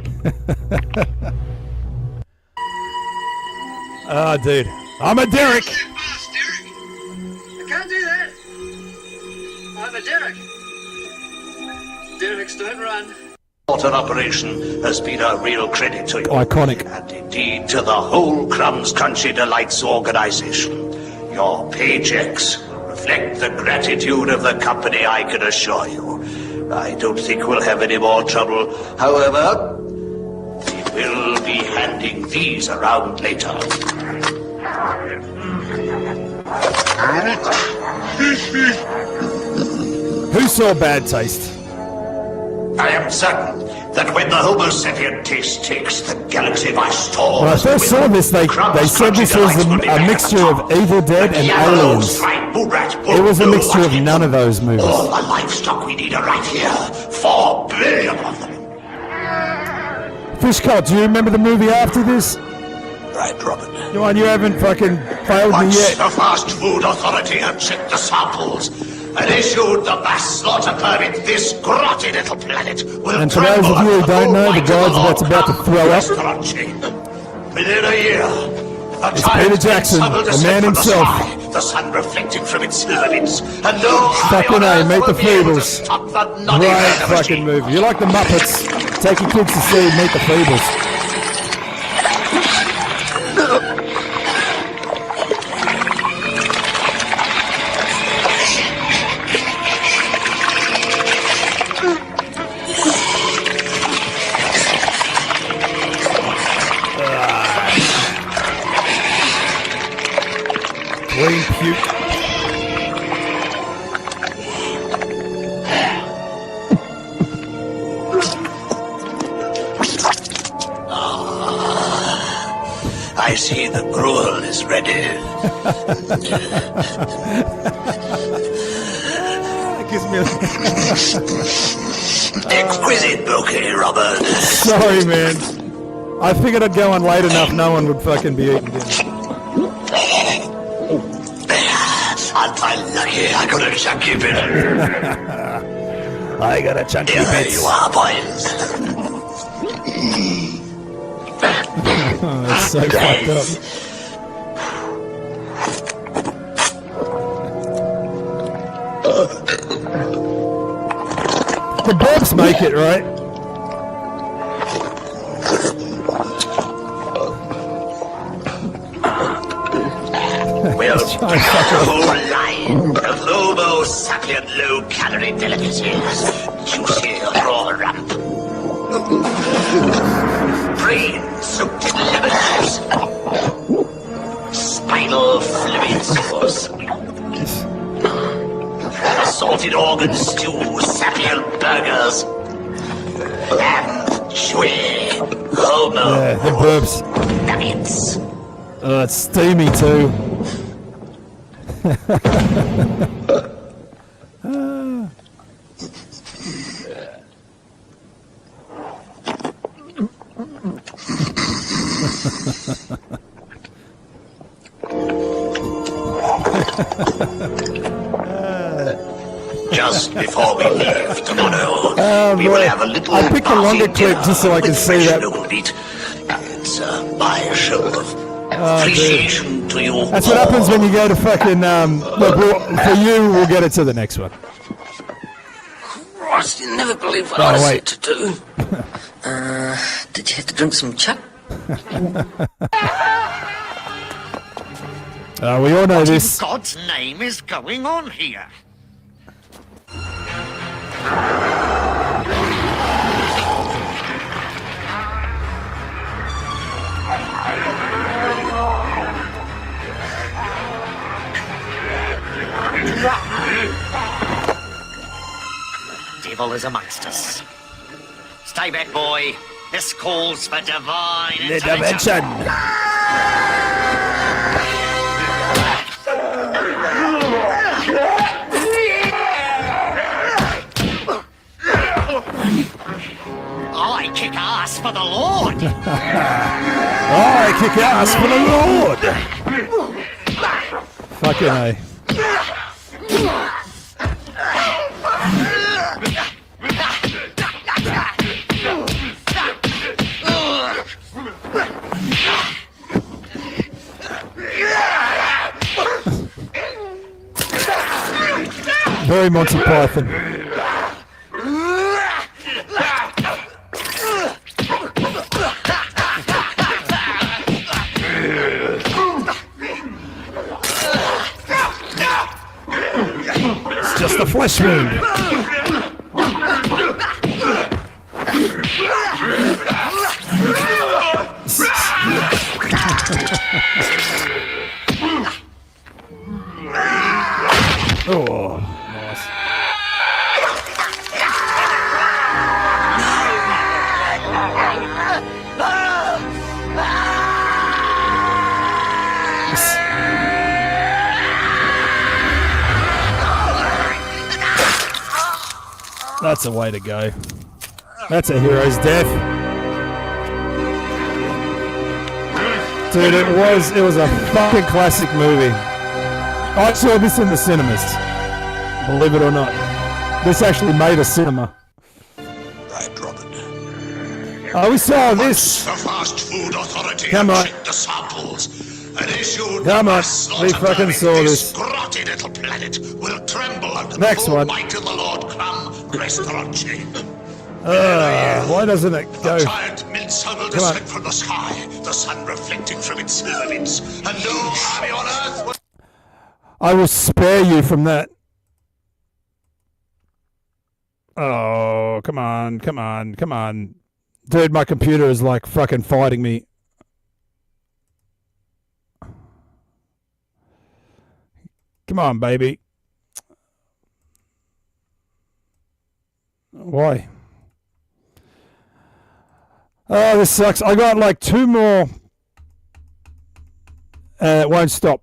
Ah, dude. I'm a Derek. I can't do that. I'm a Derek. Derek's don't run. Water operation has been a real credit to you. Iconic. And indeed to the whole Crumbs Crunchy Delights organization. Your paychecks reflect the gratitude of the company, I can assure you. I don't think we'll have any more trouble. However, we will be handing these around later. Who saw Bad Taste? I am certain that when the Homo sapien taste takes the galaxy by storm... When I first saw this, they said this was a mixture of Evil Dead and Aliens. It was a mixture of none of those movies. All the livestock we need are right here. 4 billion of them. Fishcult, do you remember the movie after this? Right, Robin. You on, you haven't fucking failed me Once yet. the Fast Food Authority have checked the samples and issued the mass slaughter permit, this grotty little planet will And for those of you who don't know, the guy's that's about to throw up. Within a year, It's Peter Jackson, the man himself. The sun reflecting from its silver lids, and no Fucking A, Meet the Feebles. Right, Great fucking movie. You like the Muppets? Take your kids to see Meet the Feebles. Clean puke. I see the gruel is ready. Gives me Exquisite bouquet, Robert. Sorry, man. I figured I'd go on late enough, no one would fucking be eating dinner. Aren't I lucky I got a chunky bit? I got a chunky Here bit. you are, boys. Oh, that's so fucked up. The bugs make it, right? We'll the whole line of Homo sapien low-calorie delicacies. Juicy raw rump. Brain soaked in lemon juice. Spinal fluid sauce. Assorted organ stew, sapien burgers. And chewy Homo Yeah, the burbs. nuggets. Oh, it's steamy too. before we leave tomorrow. We will have a little I picked a longer party clip just so I can with see fresh that. noble meat. It's my show of appreciation to you. That's what happens when you go to fucking. Look, for you, we'll get it to the next one. Christ, you never believe what Oh, I was wait. to do. Did you have to drink some chuck? We all know this. God's name is going on here? Devil is amongst us. Stay back, boy. This calls for divine intervention. I kick ass for the Lord. I kick ass for the Lord. Fucking A. Very Monty Python. It's just a flesh wound. Oh, nice. That's a way to go. That's a hero's death. Dude, it was a fucking classic movie. I saw this in the cinemas. Believe it or not. This actually made a cinema. Right, Robin. Oh, we saw this. The fast food authority Come on. checked the samples and issued Come on. slaughter We fucking permit. saw this. Grotty little planet will tremble under Next the full one. might of the Lord Crumb Restauranti. Why doesn't it go? A giant midsole will Come on. descend from the sky, the sun reflecting from its silver lids, and no army on earth will... I will spare you from that. Oh, come on, come on, come on. Dude, my computer is like fucking fighting me. Come on, baby. Why? Oh, this sucks. I got like 2 more. It won't stop.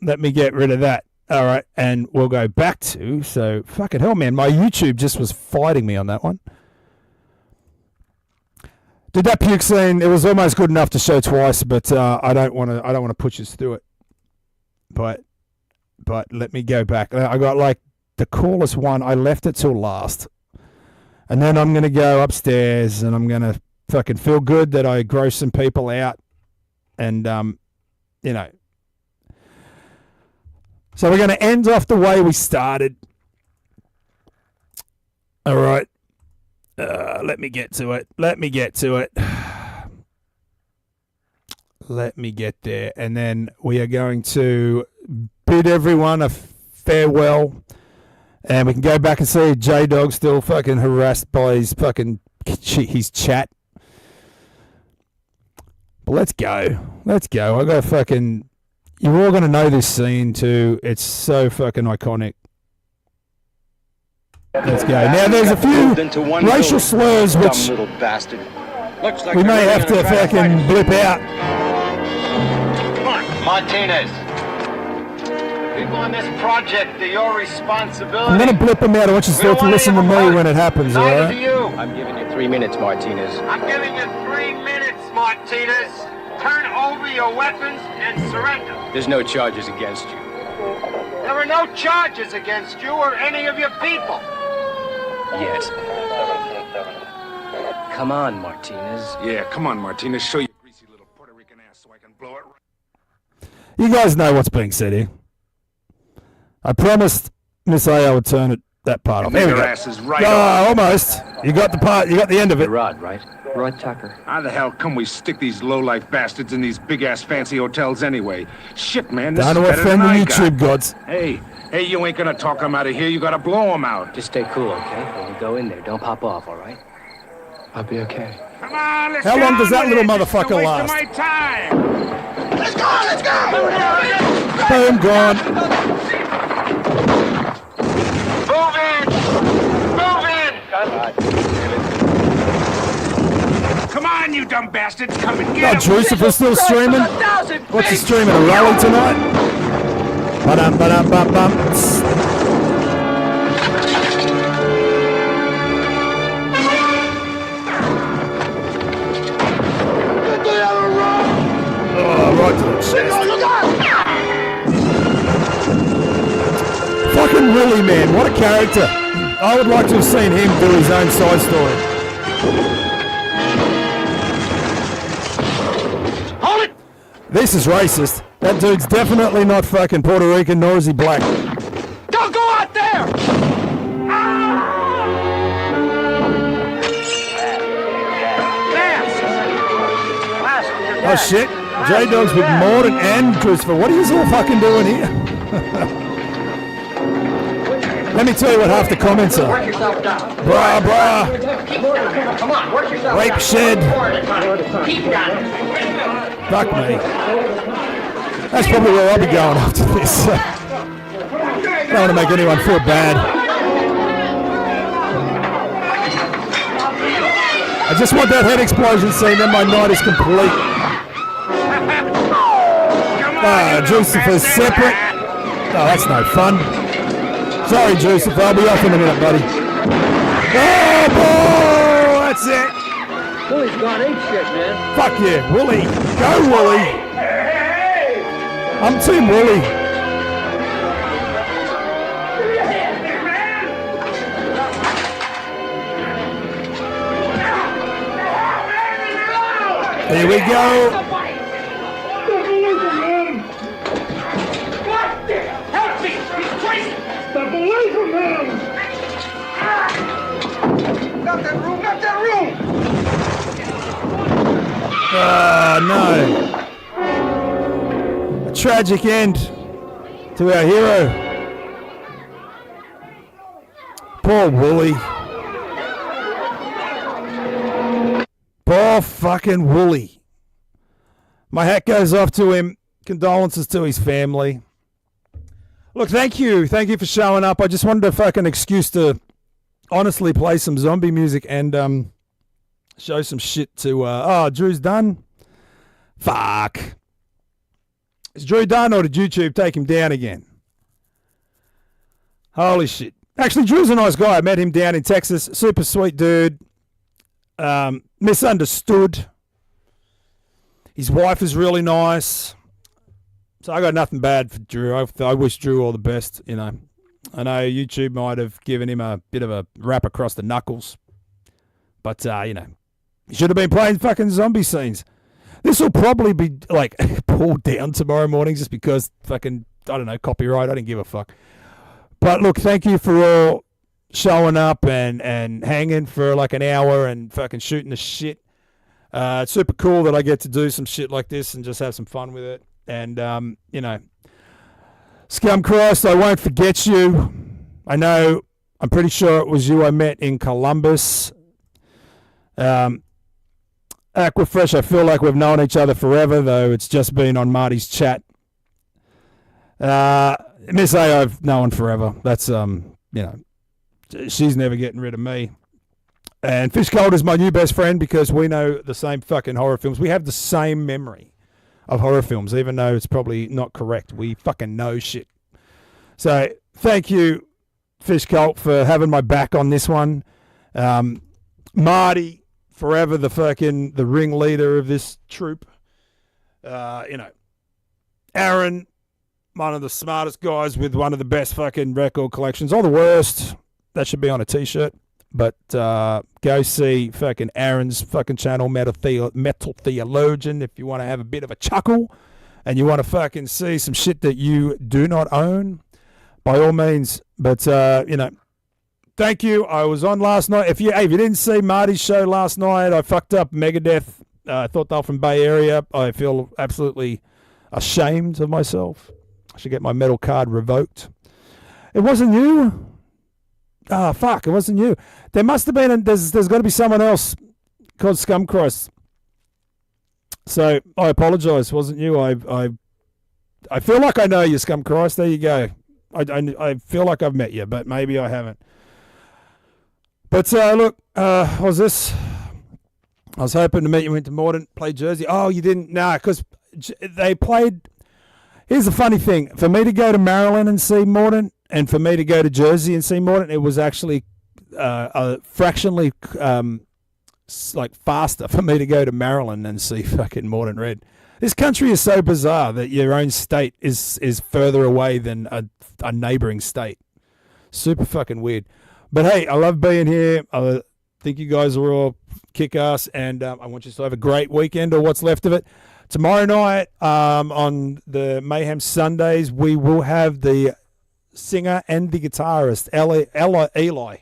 Let me get rid of that. All right, and we'll go back to, so fucking hell, man, my YouTube just was fighting me on that one. Did that puke scene? It was almost good enough to show twice, but I don't want to push us through it. But let me go back. I got like the coolest one. I left it till last, and then I'm gonna go upstairs and I'm gonna fucking feel good that I grossed some people out, and you know. So we're going to end off the way we started. All right. Let me get to it. Let me get there. And then we are going to bid everyone a farewell. And we can go back and see J-Dog still fucking harassed by his chat. But let's go. Let's go. I got fucking... You're all going to know this scene too. It's so fucking iconic. Let's go. Now there's a few racial slurs which we may have to fucking blip out. Come on, Martinez. People on this project are your responsibility. I'm going to blip them out. I want you still to listen to me when it happens, alright? I'm giving you 3 minutes, Martinez. I'm giving you 3 minutes, Martinez. Turn over your weapons and surrender. There's no charges against you. There are no charges against you or any of your people. Yes. Come on, Martinez. Yeah, come on, Martinez. Show your greasy little Puerto Rican ass so I can blow it. You guys know what's being said here. I promised Miss A I would turn that part off. There we go. Ass is right almost. You got the part. You got the end of it. Rod, right? Rod Tucker. How the hell come we stick these low-life bastards in these big-ass fancy hotels anyway? Shit, man, this Don't is know better offend than the I YouTube got. gods. Hey, you ain't gonna talk them out of here. You gotta blow them out. Just stay cool, okay? When we go in there, don't pop off, all right? I'll be okay. Come on, let's How get long on does that with little it. This is a motherfucker waste last? of my time. Let's go! Boom, gone. Move in! Move in! Come on, you dumb bastards! Come and get him! Drucifer's still streaming. What's he streaming? A rally tonight? Ba-dum, ba-dum, bum, bum. Oh, right to the chest. Fucking Willie, man. What a character. I would like to have seen him do his own side story. Hold it! This is racist. That dude's definitely not fucking Puerto Rican, nor is he black. Don't go out there! Oh shit. J-Dog's with Morden and Christopher. What are you all fucking doing here? Let me tell you what half the comments are. Brah, brah. Come on, work yourself Rape down. shed. Keep down. Fuck me. That's probably where I'll be going after this. Don't want to make anyone feel bad. I just want that head explosion scene, then my night is complete. Jucifer's separate. Oh, that's no fun. Sorry, Jucifer. I'll be off in a minute, buddy. Oh, boy! That's it. Willie's gone ape shit, man. Fuck yeah. Willie. Go, Willie. I'm Team Willie. Here we go. Help me! He's crazy! Step away from him! Not that room! Not that room! Oh, no. A tragic end to our hero. Poor Wooly. Poor fucking Wooly. My hat goes off to him. Condolences to his family. Look, thank you. Thank you for showing up. I just wanted a fucking excuse to honestly play some zombie music and show some shit to... oh, Drew's done? Fuck. Is Drew done or did YouTube take him down again? Holy shit. Actually, Drew's a nice guy. I met him down in Texas. Super sweet dude. Misunderstood. His wife is really nice. So I got nothing bad for Drew. I wish Drew all the best, you know. I know YouTube might have given him a bit of a rap across the knuckles. But, you know, he should have been playing fucking zombie scenes. This will probably be, like, pulled down tomorrow morning just because fucking, I don't know, copyright. I didn't give a fuck. But, look, thank you for all showing up and hanging for, like, an hour and fucking shooting the shit. It's super cool that I get to do some shit like this and just have some fun with it. And, you know, Scum Christ, I won't forget you. I know, I'm pretty sure it was you I met in Columbus. Aquafresh, I feel like we've known each other forever, though it's just been on Marty's chat. Miss A, I've known forever. That's, you know, she's never getting rid of me. And Fish Cold is my new best friend because we know the same fucking horror films. We have the same memory of horror films, even though it's probably not correct. We fucking know shit. So thank you, Fish Cult, for having my back on this one. Marty, forever the ringleader of this troop. You know, Aaron, one of the smartest guys with one of the best fucking record collections, or the worst. That should be on a t-shirt. But go see fucking Aaron's fucking channel, Metal Theologian, if you want to have a bit of a chuckle and you want to fucking see some shit that you do not own, by all means. But, thank you. I was on last night. If you didn't see Marty's show last night, I fucked up Megadeth. I thought they were from Bay Area. I feel absolutely ashamed of myself. I should get my metal card revoked. It wasn't you. Oh, fuck, it wasn't you. There must have been, there's got to be someone else called Scumcross. So I apologise, it wasn't you. I feel like I know you, Scumcross. There you go. I feel like I've met you, but maybe I haven't. But look, what was this? I was hoping to meet you into Mordant, play Jersey. Oh, you didn't? Nah, because they played. Here's the funny thing. For me to go to Maryland and see Mordant, and for me to go to Jersey and see Mordant, it was actually fractionally faster for me to go to Maryland and see fucking Mordant Red. This country is so bizarre that your own state is further away than a neighboring state. Super fucking weird. But hey, I love being here. I think you guys are all kick-ass, and I want you to have a great weekend, or what's left of it. Tomorrow night, on the Mayhem Sundays, we will have the singer and the guitarist, Eli,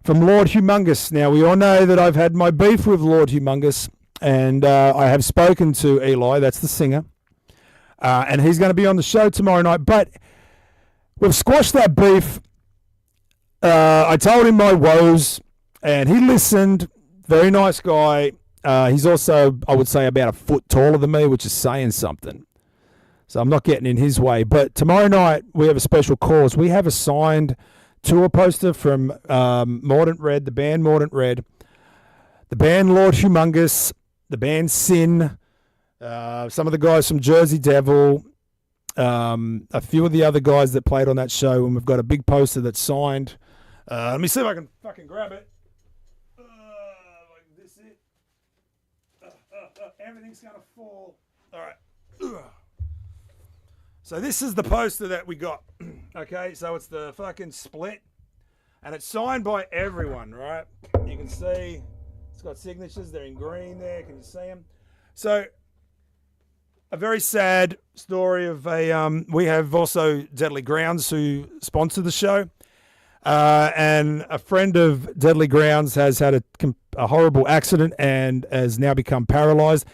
from Lord Humongous. Now, we all know that I've had my beef with Lord Humongous, and I have spoken to Eli, that's the singer, and he's going to be on the show tomorrow night. But we've squashed that beef. I told him my woes, and he listened. Very nice guy. He's also, I would say, about a foot taller than me, which is saying something. So I'm not getting in his way. But tomorrow night, we have a special cause. We have a signed tour poster from Mordant Red, the band Mordant Red, the band Lord Humongous, the band Sin, some of the guys from Jersey Devil, a few of the other guys that played on that show, and we've got a big poster that's signed. Let me see if I can fucking grab it. Like this it. Everything's gonna fall. All right. So this is the poster that we got. Okay, so it's the fucking split, and it's signed by everyone, right? You can see it's got signatures. They're in green there. Can you see them? So a very sad story of a. We have also Deadly Grounds who sponsor the show. And a friend of Deadly Grounds has had a horrible accident and has now become paralyzed.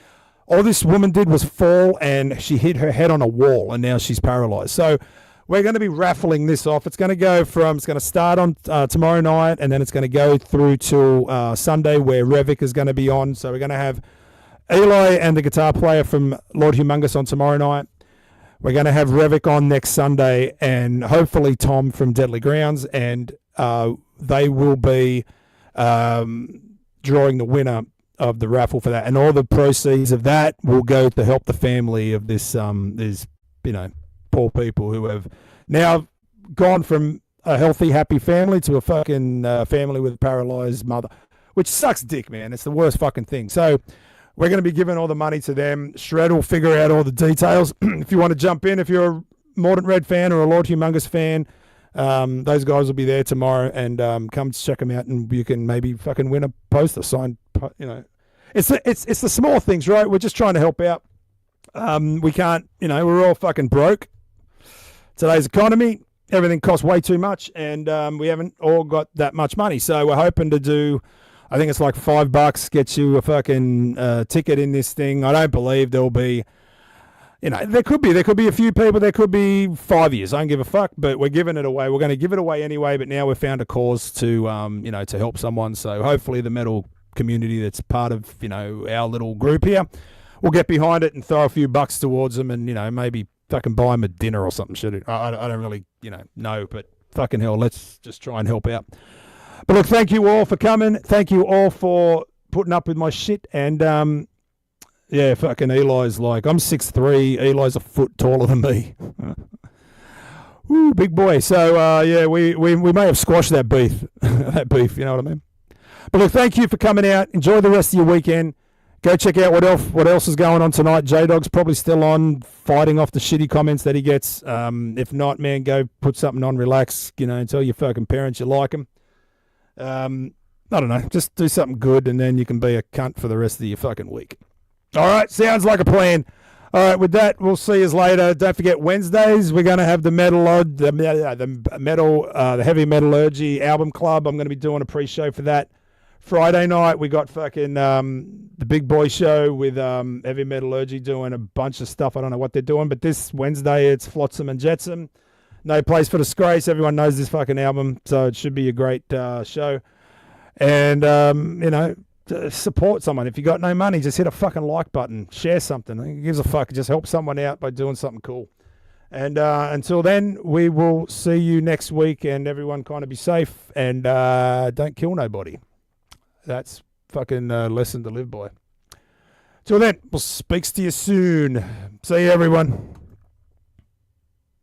All this woman did was fall, and she hit her head on a wall, and now she's paralyzed. So we're going to be raffling this off. It's going to start on tomorrow night, and then it's going to go through till Sunday, where Revik is going to be on. So we're going to have Eli and the guitar player from Lord Humongous on tomorrow night. We're going to have Revik on next Sunday, and hopefully Tom from Deadly Grounds, and they will be drawing the winner of the raffle for that, and all the proceeds of that will go to help the family of these poor people who have now gone from a healthy, happy family to a fucking family with a paralyzed mother, which sucks dick, man. It's the worst fucking thing. So we're going to be giving all the money to them. Shred will figure out all the details. If you want to jump in, if you're a Mordant Red fan or a Lord Humongous fan, those guys will be there tomorrow, and come check them out, and you can maybe fucking win a poster signed. It's the small things, right? We're just trying to help out. We can't, we're all fucking broke. Today's economy, everything costs way too much, and we haven't all got that much money. So we're hoping to do, I think it's like $5, get you a fucking ticket in this thing. I don't believe there'll be, there could be a few people, there could be 5 years. I don't give a fuck, but we're giving it away. We're going to give it away anyway, but now we've found a cause to, to help someone. So hopefully the metal community that's part of, our little group here, we'll get behind it and throw a few bucks towards them, and, maybe fucking buy them a dinner or something. I don't really, know, but fucking hell, let's just try and help out. But look, thank you all for coming. Thank you all for putting up with my shit. And, yeah, fucking Eli's like, I'm 6'3", Eli's a foot taller than me. Woo, big boy. So, yeah, we may have squashed that beef, you know what I mean? But look, thank you for coming out. Enjoy the rest of your weekend. Go check out what else is going on tonight. J-Dog's probably still on, fighting off the shitty comments that he gets. If not, man, go put something on, relax, and tell your fucking parents you like them. I don't know, just do something good, and then you can be a cunt for the rest of your fucking week. All right, sounds like a plan. All right, with that, we'll see you later. Don't forget, Wednesdays, we're going to have the Heavy Metallurgy Album Club. I'm going to be doing a pre-show for that. Friday night, we got fucking the Big Boy Show with Heavy Metallurgy doing a bunch of stuff. I don't know what they're doing, but this Wednesday, it's Flotsam and Jetsam. No Place for Disgrace. Everyone knows this fucking album, so it should be a great show. And, support someone. If you got no money, just hit a fucking like button. Share something. Who gives a fuck? Just help someone out by doing something cool. And until then, we will see you next week, and everyone kind of be safe and don't kill nobody. That's fucking lesson to live by. Till then, we'll speak to you soon. See you, everyone.